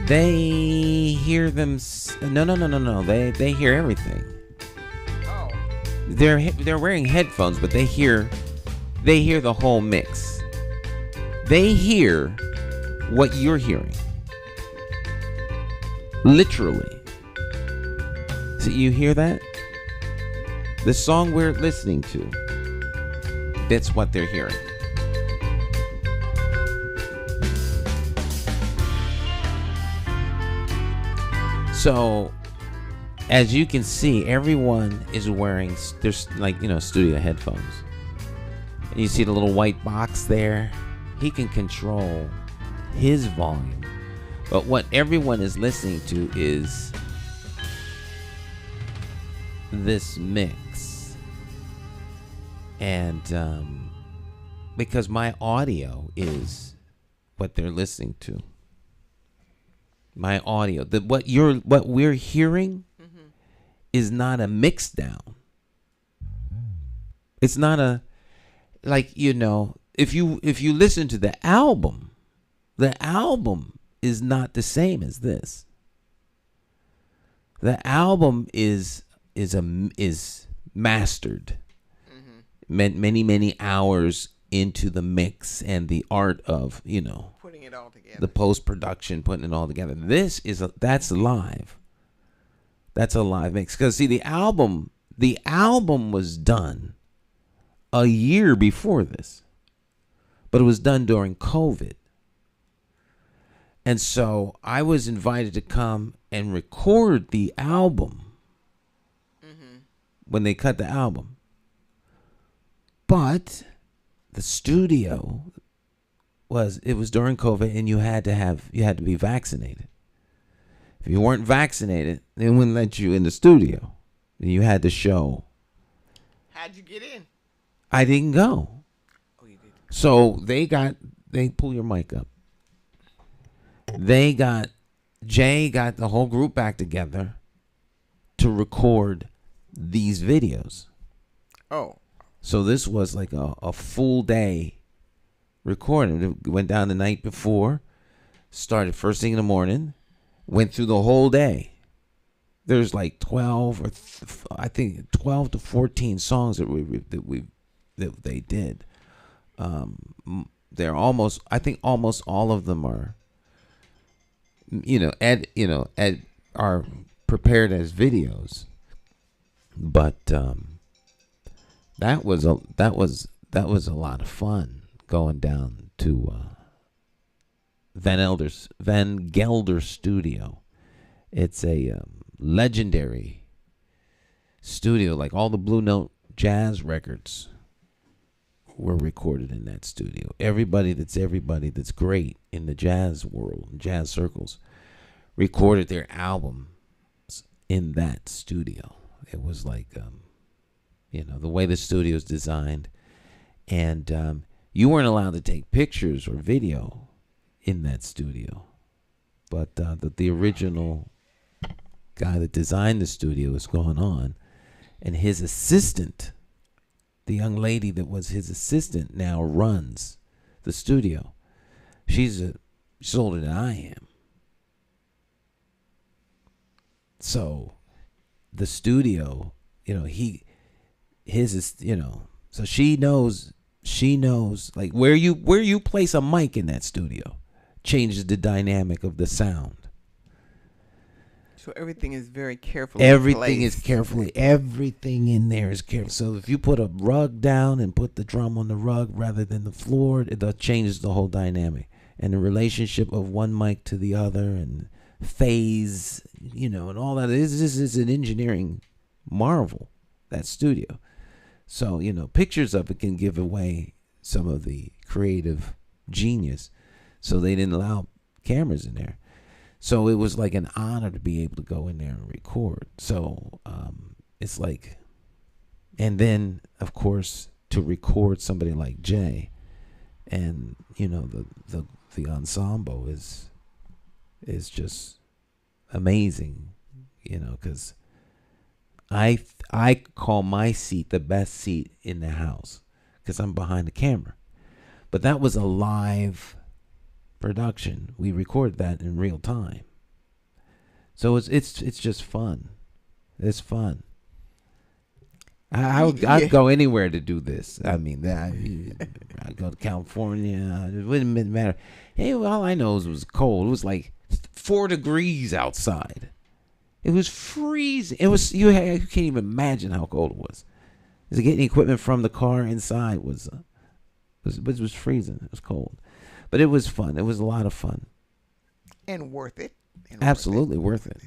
They hear them. No. They hear everything. Oh. They're wearing headphones, but they hear the whole mix. They hear what you're hearing. Literally. So you hear that? The song we're listening to, that's what they're hearing. So, as you can see, everyone is wearing, there's studio headphones. And you see the little white box there? He can control his volume. But what everyone is listening to is this mix. And because my audio is what they're listening to. My audio, what we're hearing is not a mix down. It's not a, if you listen to the album is not the same as this. The album is mastered. Many hours into the mix and the art of, Putting it all together. the post-production, putting it all together. That's live. That's a live mix. Because see, the album was done a year before this, but it was done during COVID. And so I was invited to come and record the album when they cut the album. But the studio was during COVID, and you had to be vaccinated. If you weren't vaccinated, they wouldn't let you in the studio. You had to show. How'd you get in? I didn't go. Oh, you did. So they pull your mic up. Jay got the whole group back together to record these videos. Oh. So this was like a full day recording. It went down the night before, started first thing in the morning, went through the whole day. There's like 12 to 14 songs that they did. They're almost all of them are are prepared as videos. But that was a lot of fun going down to Van Gelder Studio. It's a legendary studio. Like all the Blue Note jazz records were recorded in that studio. Everybody that's great in the jazz world, jazz circles, recorded their albums in that studio. It was like, the way the studio is designed. And you weren't allowed to take pictures or video in that studio. But the original guy that designed the studio is going on. And his assistant, the young lady that was his assistant, now runs the studio. She's older than I am. So the studio, so she knows like where you place a mic in that studio changes the dynamic of the sound. So everything is very carefully Everything placed. is carefully. Everything in there is careful. So if you put a rug down and put the drum on the rug rather than the floor, it changes the whole dynamic and the relationship of one mic to the other and phase, and all that. This is an engineering marvel, that studio. So pictures of it can give away some of the creative genius. So they didn't allow cameras in there. So it was like an honor to be able to go in there and record. So it's like, and then of course to record somebody like Jay, and the ensemble is just amazing, because I call my seat the best seat in the house because I'm behind the camera. But that was a live production. We recorded that in real time. So it's just fun. It's fun. I'd go anywhere to do this. I mean, I'd go to California. It wouldn't matter. Hey, all I know is it was cold. It was like 4 degrees outside. It was freezing. It was you can't even imagine how cold it was. Getting equipment from the car inside was freezing. It was cold, but it was fun. It was a lot of fun and worth it. Absolutely worth it.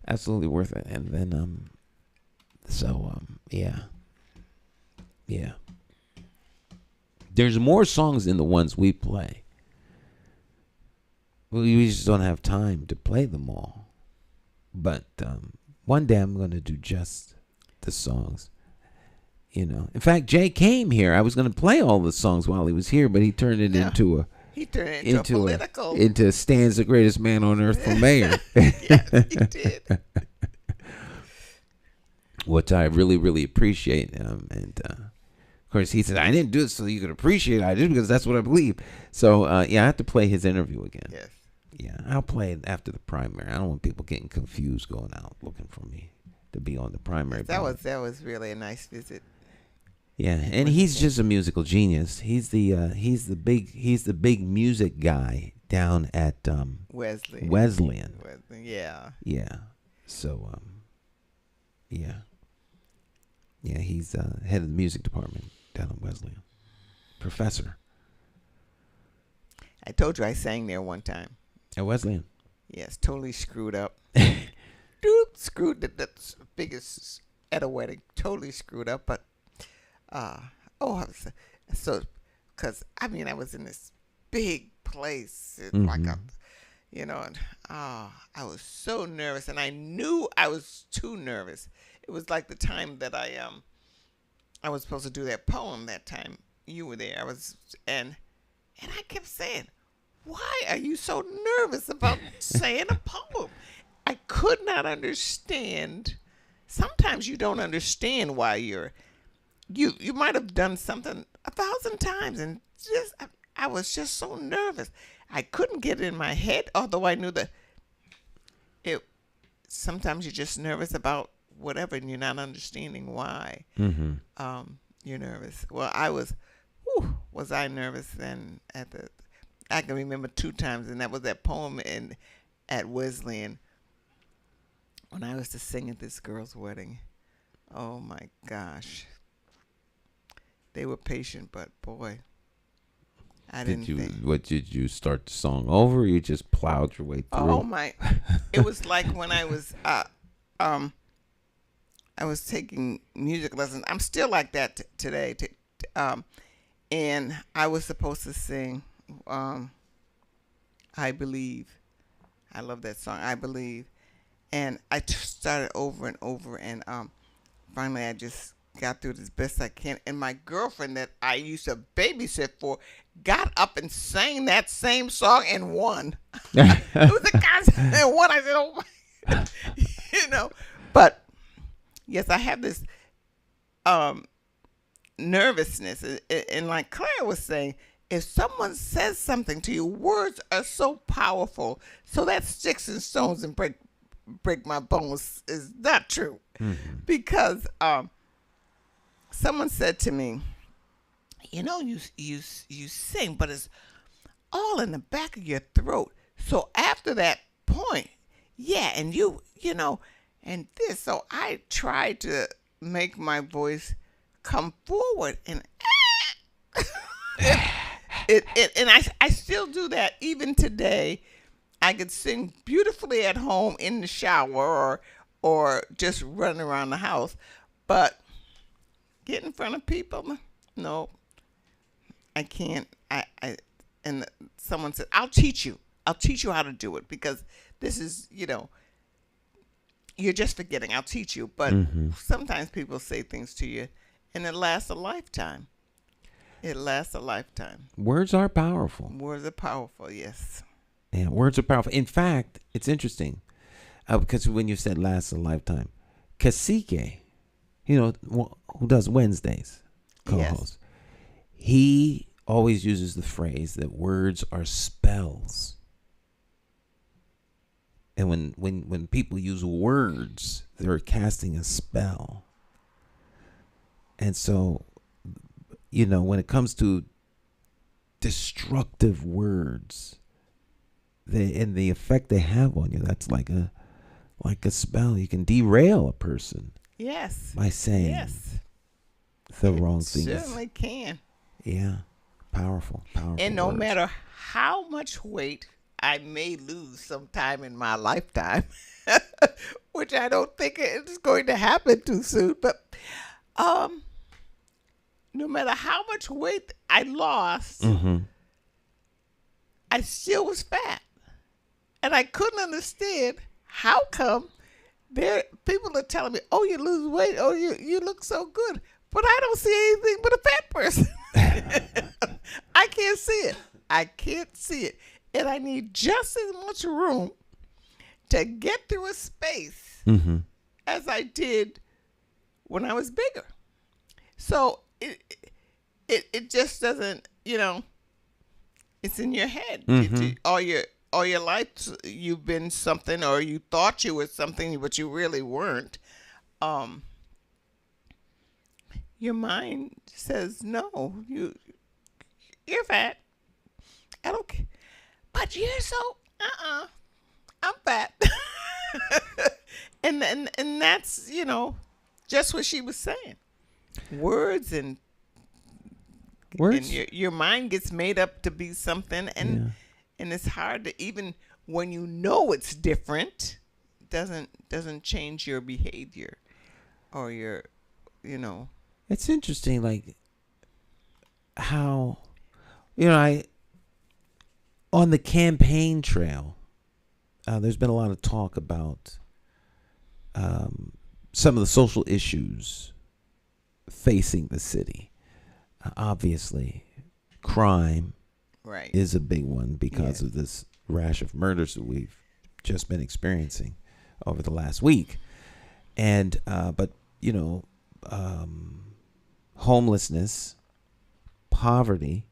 Absolutely worth it. And then yeah. There's more songs than the ones we play. We just don't have time to play them all. But one day I'm going to do just the songs. In fact, Jay came here. I was going to play all the songs while he was here, but he turned it into a political into Stan's the greatest man on earth for mayor. Yes, he did. Which I really, really appreciate. And of course, he said, I didn't do it so you could appreciate it. I did because that's what I believe. So, I have to play his interview again. Yes. Yeah, I'll play it after the primary. I don't want people getting confused going out looking for me to be on the primary. That was really a nice visit. Yeah, and he's just a musical genius. He's the big music guy down at Wesleyan. Yeah. Yeah. So yeah, he's head of the music department down at Wesleyan. Professor. I told you I sang there one time. At Wesleyan. Yes, totally screwed up. Screwed the biggest at a wedding. Totally screwed up, but I was so because I was in this big place, and I was so nervous, and I knew I was too nervous. It was like the time that I was supposed to do that poem. That time you were there, and I kept saying, "Why are you so nervous about saying a poem?" I could not understand. Sometimes you don't understand why you might have done something 1,000 times, and I was just so nervous. I couldn't get it in my head, although I knew that sometimes you're just nervous about whatever, and you're not understanding why you're nervous. Well, was I nervous then I can remember 2 times, and that was that poem at Wesleyan when I was to sing at this girl's wedding. Oh my gosh. They were patient, but boy, I didn't think. Did you start the song over, or you just plowed your way through? Oh my. It was like when I was taking music lessons. I'm still like that today. And I was supposed to sing I Believe. I love that song, I Believe. And I started over and over, and finally I just got through it as best I can. And my girlfriend that I used to babysit for got up and sang that same song and won. It was a concert and won. I said, oh my, But yes, I have this nervousness. And like Claire was saying, if someone says something to you, words are so powerful. So that sticks and stones and break my bones is not true. Mm-hmm. Because someone said to me, you sing, but it's all in the back of your throat. So after that point, and and this. So I tried to make my voice come forward, and I still do that even today. I could sing beautifully at home in the shower or just running around the house, but get in front of people, no, I can't. And someone said, I'll teach you how to do it, because this is, you're just forgetting. I'll teach you. But sometimes people say things to you, and it lasts a lifetime. Words are powerful. Words are powerful, yes. Yeah, words are powerful. In fact, it's interesting because when you said lasts a lifetime, Cacique, who does Wednesdays, co-host, he always uses the phrase that words are spells. And when people use words, they're casting a spell. And so, when it comes to destructive words, and the effect they have on you, that's like a spell. You can derail a person. Yes. By saying the wrong things. Certainly can. Yeah. Powerful. And no words. matter how much weight I may lose sometime in my lifetime, which I don't think is going to happen too soon, but no matter how much weight I lost, I still was fat. And I couldn't understand how come people are telling me, oh, you lose weight, oh, you look so good. But I don't see anything but a fat person. I can't see it. And I need just as much room to get through a space as I did when I was bigger. So it just doesn't, it's in your head. All your life you've been something, or you thought you were something, but you really weren't. Your mind says, no, you're fat. I don't care. But you're so, I'm fat. and that's, just what she was saying. Words and your mind gets made up to be something, and it's hard to, even when you know it's different, doesn't change your behavior or your, It's interesting, like how, on the campaign trail, there's been a lot of talk about some of the social issues facing the city. Obviously, crime is a big one because of this rash of murders that we've just been experiencing over the last week. And, but, homelessness, poverty,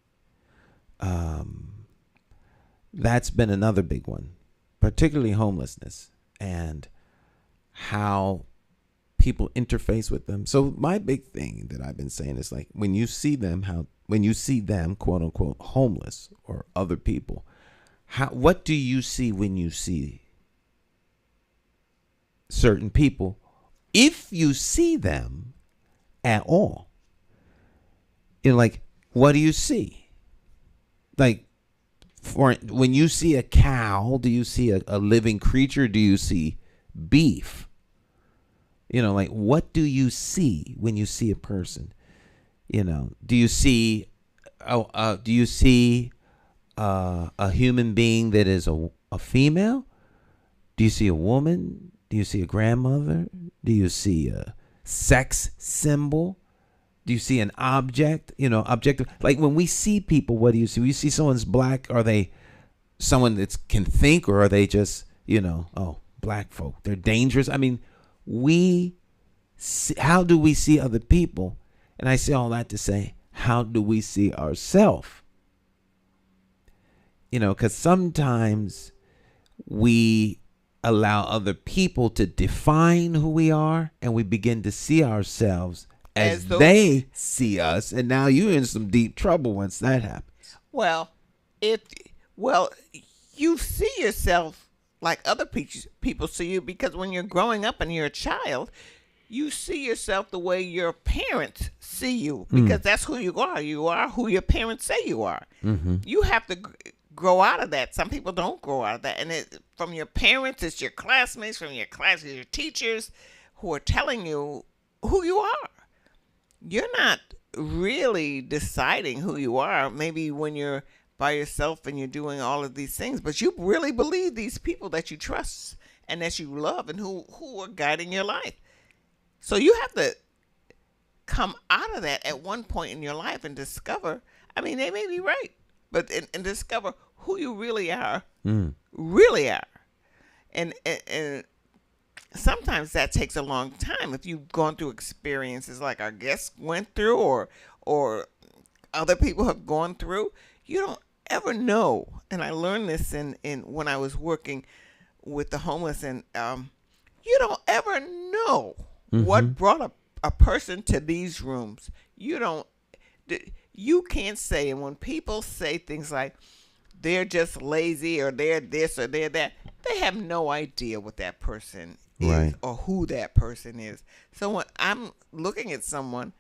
that's been another big one, particularly homelessness and how people interface with them. So my big thing that I've been saying is, like, when you see them, quote unquote homeless or other people, what do you see when you see certain people, if you see them at all? Like, what do you see? Like, for when you see a cow, do you see a living creature? Do you see beef? Like, what do you see when you see a person? Do you see a human being that is a female? Do you see a woman? Do you see a grandmother? Do you see a sex symbol? Do you see an object? Objective. Like, when we see people, what do you see? When you see someone's black, are they someone that can think, or are they just, black folk? They're dangerous. I mean, how do we see other people? And I say all that to say, how do we see ourselves? Because sometimes we allow other people to define who we are, and we begin to see ourselves as they see us, and now you're in some deep trouble once that happens. Well, you see yourself like other people see you, because when you're growing up and you're a child, you see yourself the way your parents see you, because that's who you are. You are who your parents say you are. You have to grow out of that. Some people don't grow out of that. And from your parents, it's your classmates, from your class, it's your teachers who are telling you who you are. You're not really deciding who you are, maybe when you're by yourself and you're doing all of these things, but you really believe these people that you trust and that you love and who are guiding your life. So you have to come out of that at one point in your life and discover, I mean, they may be right, but and discover who you really are, really are. And sometimes that takes a long time. If you've gone through experiences like our guests went through, or other people have gone through, you don't ever know. And I learned this in when I was working with the homeless, and you don't ever know what brought a person to these rooms. You can't say, and when people say things like they're just lazy or they're this or they're that, they have no idea what that person is or who that person is. So when I'm looking at someone,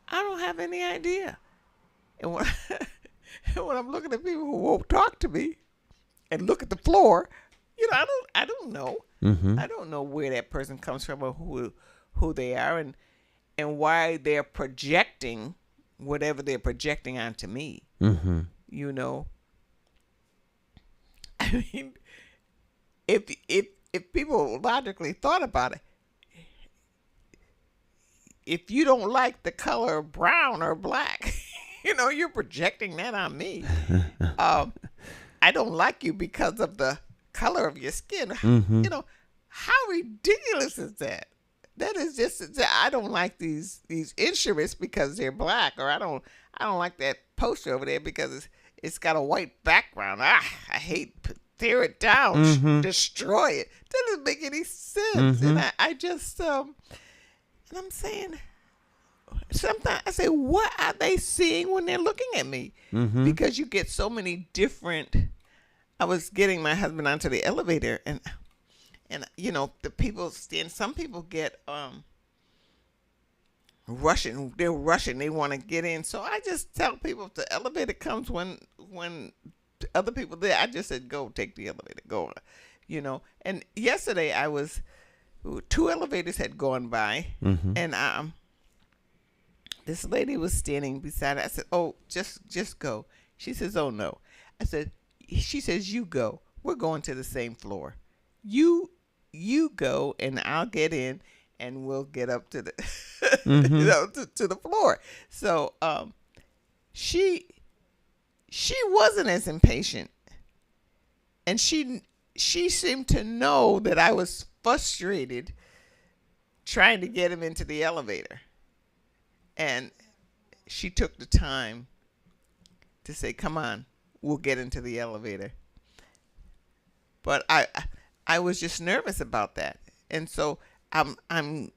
I don't have any idea. And when, when I'm looking at people who won't talk to me and look at the floor, I don't know. I don't know where that person comes from or who they are and why they're projecting whatever they're projecting onto me. You know, I mean, if people logically thought about it, if you don't like the color brown or black, you're projecting that on me. I don't like you because of the color of your skin. How ridiculous is that? That is just, I don't like these instruments because they're black, or I don't like that poster over there because it's got a white background. I hate, tear it down, destroy it. That doesn't make any sense. And I just, and I'm saying, sometimes I say, what are they seeing when they're looking at me? Because you get so many different. I was getting my husband onto the elevator, and the people stand. Some people get rushing. They're rushing. They want to get in. So I just tell people if the elevator comes when other people there, I just said, go take the elevator. Go. And yesterday I was, 2 elevators had gone by, and this lady was standing beside it. I said, oh, just go. She says, oh, no. She says, you go. We're going to the same floor. You go, and I'll get in, and we'll get up to the to the floor. So she wasn't as impatient, and she seemed to know that I was frustrated trying to get him into the elevator. And she took the time to say, come on, we'll get into the elevator. But I was just nervous about that. And so I'm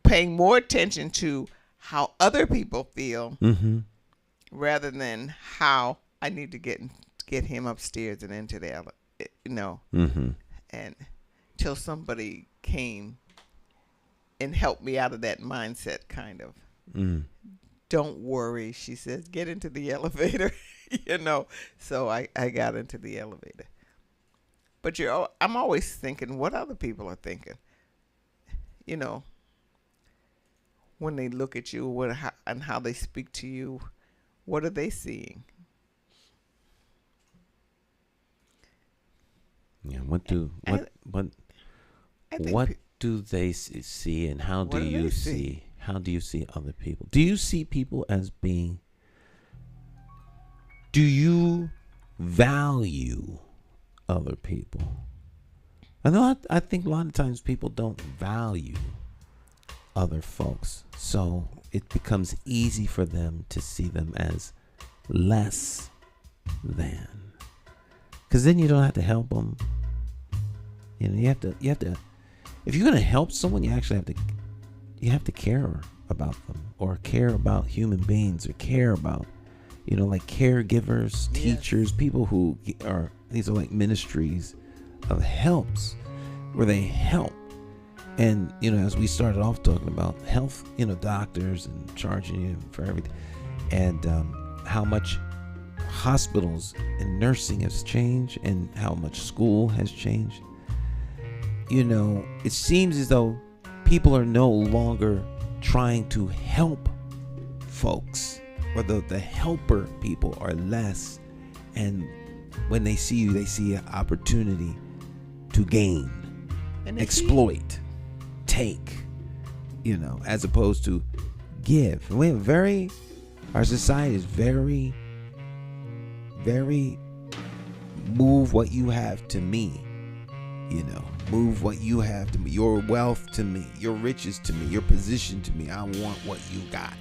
paying more attention to how other people feel rather than how I need to get him upstairs and into the elevator, and till somebody came and helped me out of that mindset, kind of. Don't worry, she says, get into the elevator, So I got into the elevator. But I'm always thinking what other people are thinking, when they look at you, and how they speak to you. What are they seeing? Yeah, what do they see, and how do you see? How do you see other people? Do you see people as being? Do you value other people? I think a lot of times people don't value other folks, so it becomes easy for them to see them as less than. Because then you don't have to help them. You have to. If you're gonna help someone, you actually have to care about them, or care about human beings, or care about, like caregivers, teachers, people who are. These are like ministries of helps, where they help. And as we started off talking about health, doctors and charging you for everything, and how much hospitals and nursing has changed, and how much school has changed. It seems as though people are no longer trying to help folks, or the helper people are less, and when they see you, they see an opportunity to gain, and exploit, take, as opposed to give. We have our society is very, very move what you have to me, move what you have to me, your wealth to me, your riches to me, your position to me. I want what you got,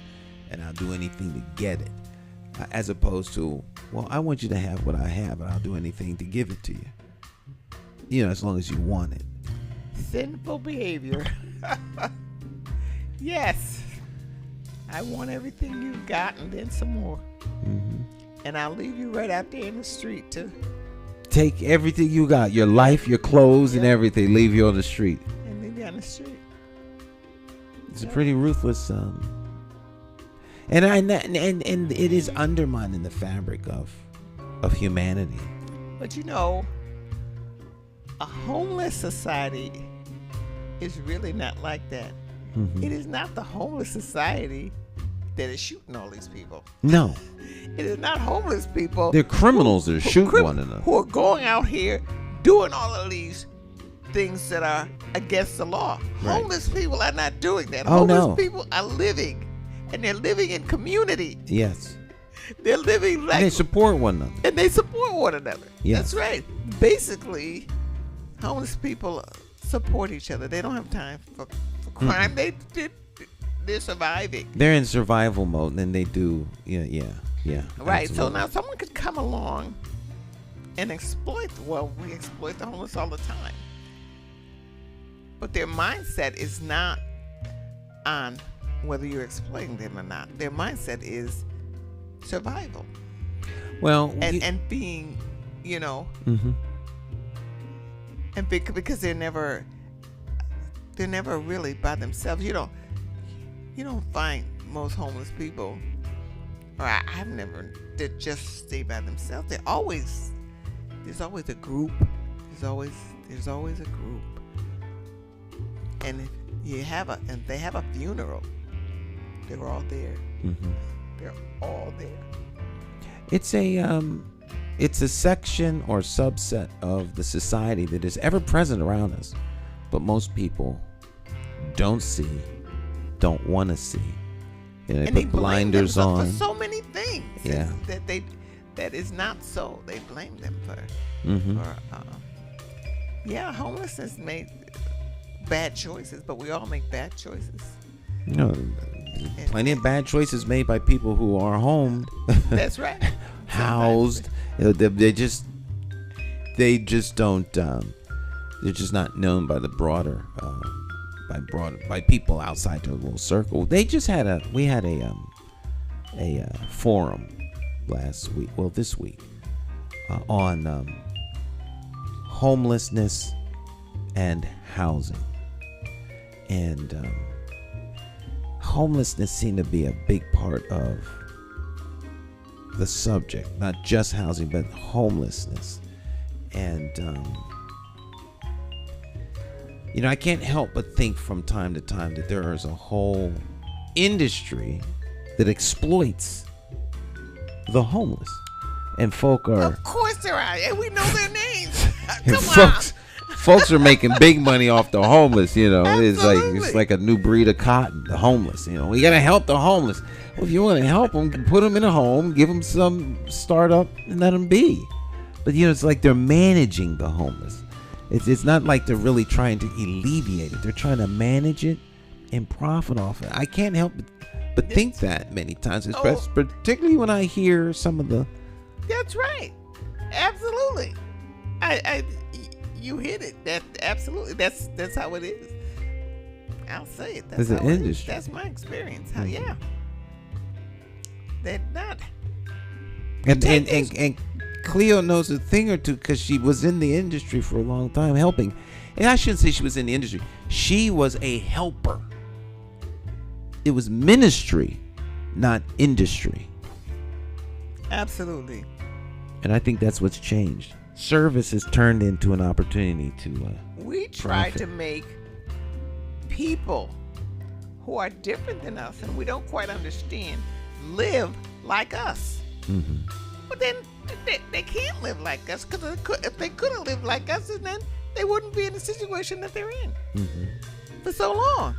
and I'll do anything to get it, as opposed to, well, I want you to have what I have, and I'll do anything to give it to you. as long as you want it. Sinful behavior. Yes. I want everything you've got and then some more. Mm-hmm. And I'll leave you right out there in the street to Take everything you got, your life, your clothes, and everything, leave you on the street. and leave you on the street. It's a pretty ruthless, and it is undermining the fabric of humanity. But a homeless society is really not like that. Mm-hmm. It is not the homeless society that is shooting all these people. No, It is not homeless people. they're criminals that shoot one another. Who are going out here doing all of these things that are against the law. Right. Homeless people are not doing that. Oh, Homeless no. people are living, and they're living in community. Yes, They're living like and they support one another. and they support one another. Yes. That's right. Basically, homeless people support each other. They don't have time for crime. They're surviving. They're in survival mode, and then they do, yeah. Right. absolutely. So now someone could come along and exploit. Well, we exploit the homeless all the time. But their mindset is not on whether you're exploiting them or not. Their mindset is survival well, and being, mm-hmm. and because they're never really by themselves. You don't find most homeless people, or I've never, that just stay by themselves. There's always a group. There's always a group. And if they have a funeral, they're all there. Mm-hmm. They're all there. It's a section or subset of the society that is ever present around us, but most people don't see, don't want to see. They And put they blame blinders them on. for so many things. Yeah. That is not so. They blame them for. Mm-hmm. Homelessness made bad choices, but we all make bad choices. There's plenty of bad choices made by people who are homed, That's right. housed. They just don't. They're just not known by the broader, by people outside their little circle. We had a forum last week. Well, this week on homelessness and housing, and homelessness seemed to be a big part of the subject, not just housing, but homelessness. And I can't help but think from time to time that there is a whole industry that exploits the homeless, and folk are. Of course there are, and we know their names. Come on. Folks are making big money off the homeless. It's Absolutely. like a new breed of cotton. The homeless. We gotta help the homeless. Well, if you want to help them, put them in a home, give them some startup, and let them be. But it's like they're managing the homeless. It's not like they're really trying to alleviate it. They're trying to manage it and profit off it. I can't help but think that many times, particularly when I hear some of the. That's right. Absolutely. You hit it. That absolutely. That's how it is. I'll say it. That's It's an how it is. industry. That's my experience. Yeah. They're not. And Cleo knows a thing or two because she was in the industry for a long time helping. And I shouldn't say she was in the industry. She was a helper. It was ministry, not industry. Absolutely. And I think that's what's changed. Service has turned into an opportunity to. We try profit. to make people who are different than us and we don't quite understand live like us. Mm-hmm. But then they can't live like us, because if they couldn't live like us, then they wouldn't be in the situation that they're in Mm-hmm. for so long.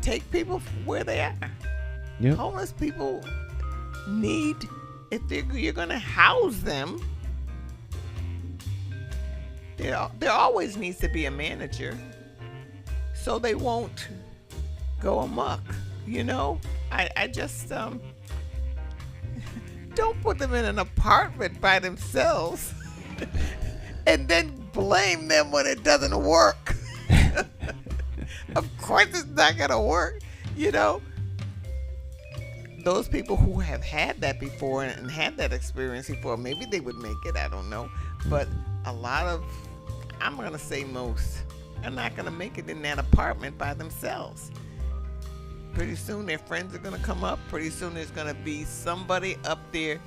Take people where they are. Yep. Homeless people need, if you're going to house them, there always needs to be a manager so they won't go amok. I just don't put them in an apartment by themselves. and then blame them when it doesn't work. Of course it's not going to work, you know. Those people who have had that before and had that experience before, maybe they would make it, I don't know. But a lot of, I'm going to say most, are not going to make it in that apartment by themselves. Pretty soon their friends are going to come up. Pretty soon there's going to be somebody up there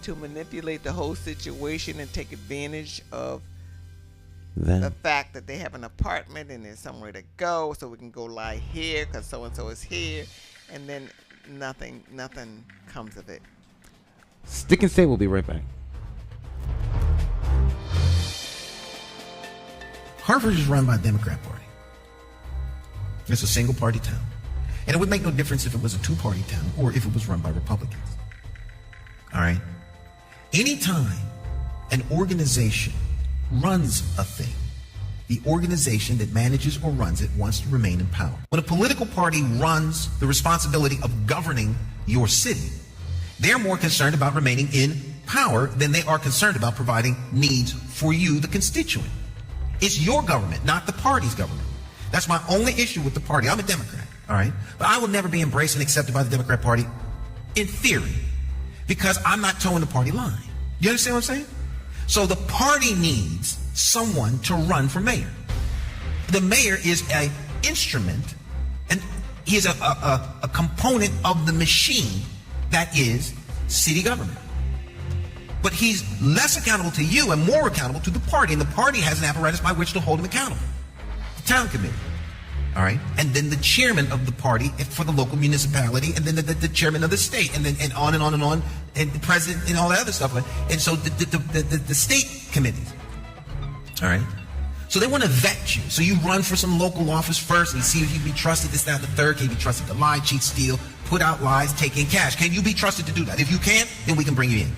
to manipulate the whole situation and take advantage of the fact that they have an apartment and there's somewhere to go, so we can go lie here because so-and-so is here. And then nothing comes of it. Stick and stay. We'll be right back. Hartford is run by the Democrat Party. It's a single-party town. And it would make no difference if it was a two-party town or if it was run by Republicans. All right? Anytime an organization runs a thing, the organization that manages or runs it wants to remain in power. When a political party runs the responsibility of governing your city, they're more concerned about remaining in power than they are concerned about providing needs for you, the constituent. It's your government, not the party's government. That's my only issue with the party. I'm a Democrat, all right? But I will never be embraced and accepted by the Democrat Party in theory because I'm not towing the party line. You understand what I'm saying? So the party needs someone to run for mayor. The mayor is an instrument, and he is a component of the machine that is city government. But he's less accountable to you and more accountable to the party, and the party has an apparatus by which to hold him accountable. The town committee, all right, and then the chairman of the party for the local municipality, and then the chairman of the state, and then and on and on and on, and the president and all that other stuff. And so the state committees, all right. So they want to vet you. So you run for some local office first and see if you can be trusted. This, that, and the third. Can you be trusted to lie, cheat, steal, put out lies, take in cash? Can you be trusted to do that? If you can't, then we can bring you in.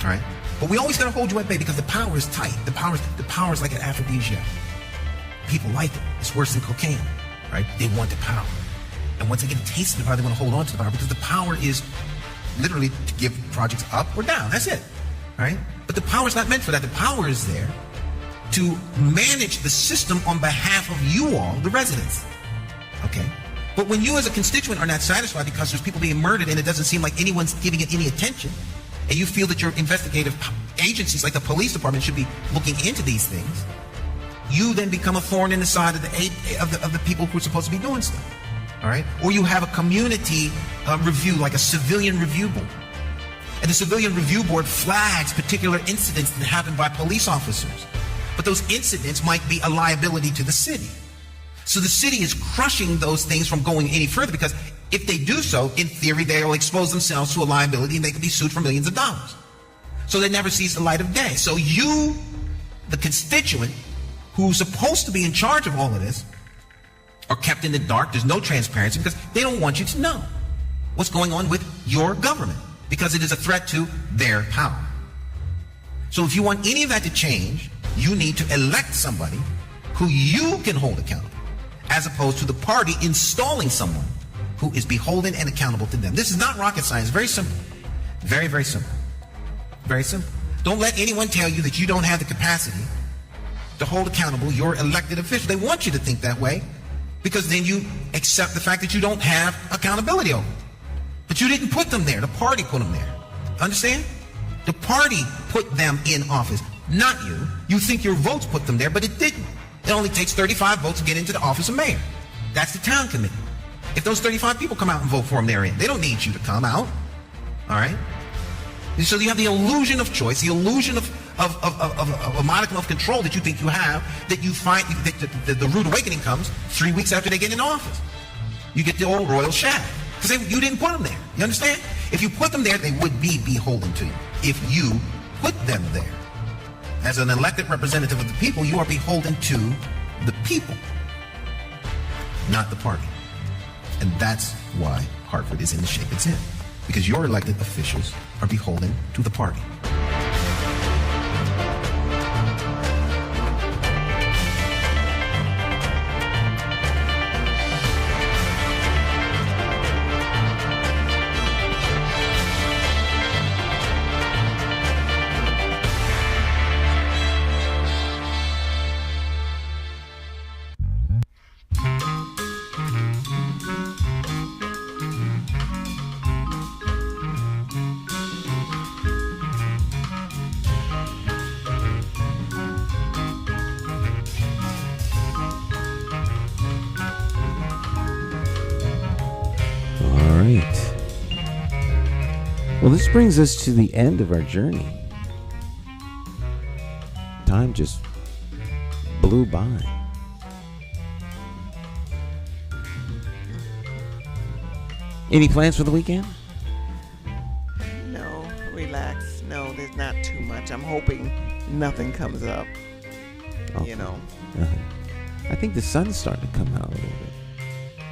All right. But we always got to hold you at bay because the power is tight. The power is like an aphrodisiac. People like it. It's worse than cocaine. Right? They want the power. And once they get a taste of the power, they want to hold on to the power because the power is literally to give projects up or down. That's it. Right? But the power is not meant for that. The power is there to manage the system on behalf of you all, the residents. Okay? But when you as a constituent are not satisfied because there's people being murdered and it doesn't seem like anyone's giving it any attention, and you feel that your investigative agencies like the police department should be looking into these things, you then become a thorn in the side of the people who are supposed to be doing stuff. All right? Or you have a community review, like a civilian review board. And the civilian review board flags particular incidents that happen by police officers. But those incidents might be a liability to the city. So the city is crushing those things from going any further because if they do so, in theory, they will expose themselves to a liability and they can be sued for millions of dollars. So they never sees the light of day. So you, the constituent, who's supposed to be in charge of all of this, are kept in the dark. There's no transparency because they don't want you to know what's going on with your government because it is a threat to their power. So if you want any of that to change, you need to elect somebody who you can hold accountable as opposed to the party installing someone who is beholden and accountable to them. This is not rocket science. Very simple. Very, very simple. Very simple. Don't let anyone tell you that you don't have the capacity to hold accountable your elected official. They want you to think that way because then you accept the fact that you don't have accountability over them. But you didn't put them there. The party put them there. Understand? The party put them in office, not you. You think your votes put them there, but it didn't. It only takes 35 votes to get into the office of mayor. That's the town committee. If those 35 people come out and vote for them, they're in. They don't need you to come out. All right? And so you have the illusion of choice, the illusion of a modicum of control that you think you have, that you find that the rude awakening comes 3 weeks after they get in office. You get the old royal shadow because you didn't put them there. You understand? If you put them there, they would be beholden to you. If you put them there, as an elected representative of the people, you are beholden to the people, not the party. And that's why Hartford is in the shape it's in, because your elected officials are beholden to the party. Well, this brings us to the end of our journey. Time just blew by. Any plans for the weekend? No, relax. No, there's not too much. I'm hoping nothing comes up. Okay. You know. I think the sun's starting to come out a little bit.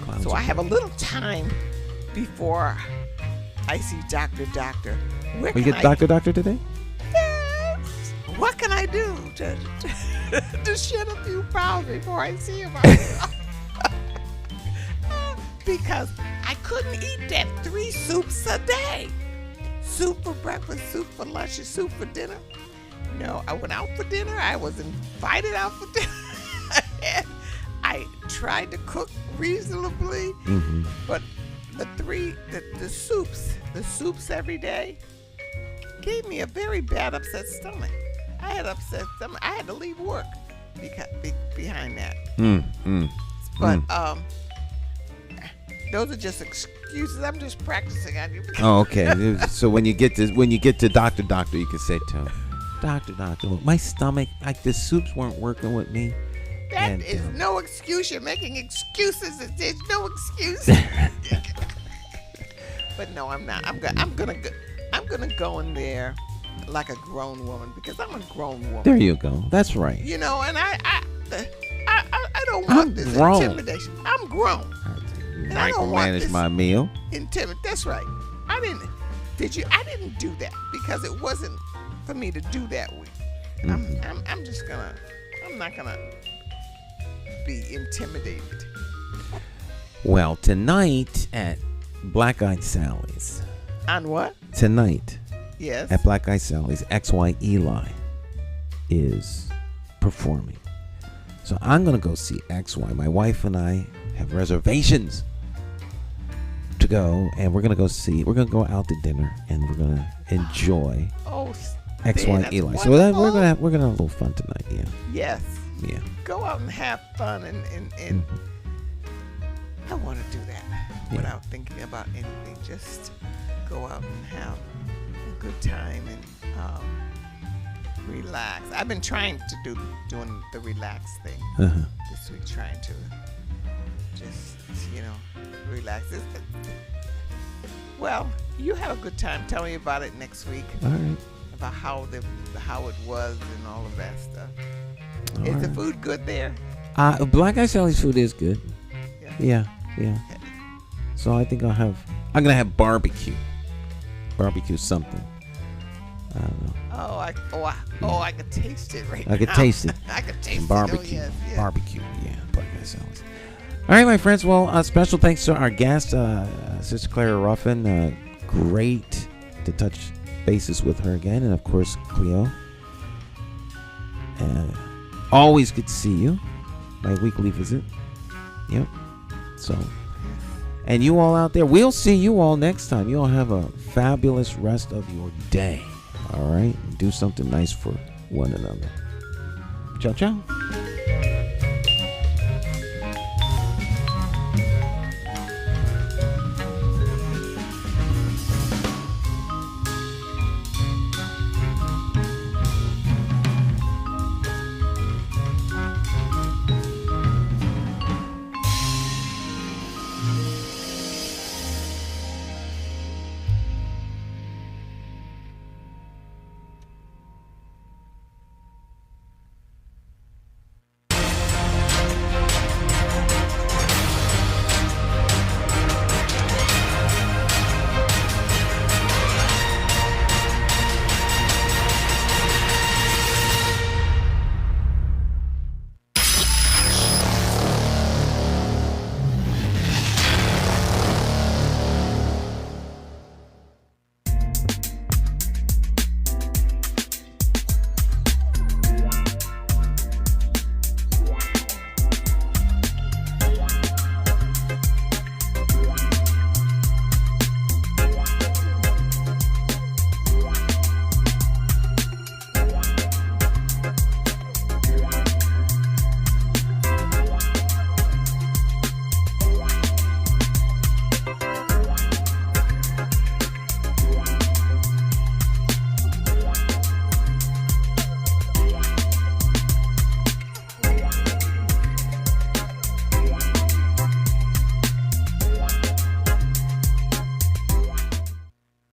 Clouds So are I have a breaking. little time before I see Doctor. Where You can get Doctor today? Yes. What can I do to shed a few pounds before I see him? Because I couldn't eat that 3 soups a day. Soup for breakfast, soup for lunch, and soup for dinner. No, I went out for dinner. I was invited out for dinner. I tried to cook reasonably, but the soups every day gave me a very bad upset stomach. I had upset stomach. I had to leave work behind that. But those are just excuses. I'm just practicing on you. Oh, okay. So when you get to Doctor, you can say to him, Doctor, my stomach, like the soups weren't working with me. That is no excuse. You're making excuses. There's no excuse. But no, I'm not. I'm gonna go in there like a grown woman because I'm a grown woman. There you go. That's right. You know, and I don't want this intimidation. I'm grown. And I don't want Micromanage this my meal. That's right. I didn't do that because it wasn't for me to do that with. I'm not gonna be intimidated. Well, tonight at Black Eyed Sally's. On what? Tonight Yes. at Black Eyed Sally's, XY Eli is performing. So I'm going to go see XY. My wife and I have reservations to go, and we're going to go out to dinner, and we're going to enjoy XY Eli. So we're going to have a little fun tonight, yeah. Yes. Yeah. Go out and have fun and I want to do that without thinking about anything. Just go out and have a good time and relax. I've been trying to doing the relax thing this week, trying to just relax. Well, you have a good time. Tell me about it next week. All right. About how it was and all of that stuff. Is the food good there? Black Eyed Sally's food is good. Yeah. Okay. So I think I'm gonna have barbecue. Barbecue something. I don't know. I could taste it right now. I could taste it. I could taste barbecue. it. Oh, yes. Barbecue. Yeah. Black Eyed Sally's. All right, my friends. Well, special thanks to our guest, Sister Clara Ruffin. Great to touch bases with her again, and of course Cleo. Always good to see you. My weekly visit. Yep. So, and you all out there, we'll see you all next time. You all have a fabulous rest of your day. All right? Do something nice for one another. Ciao, ciao.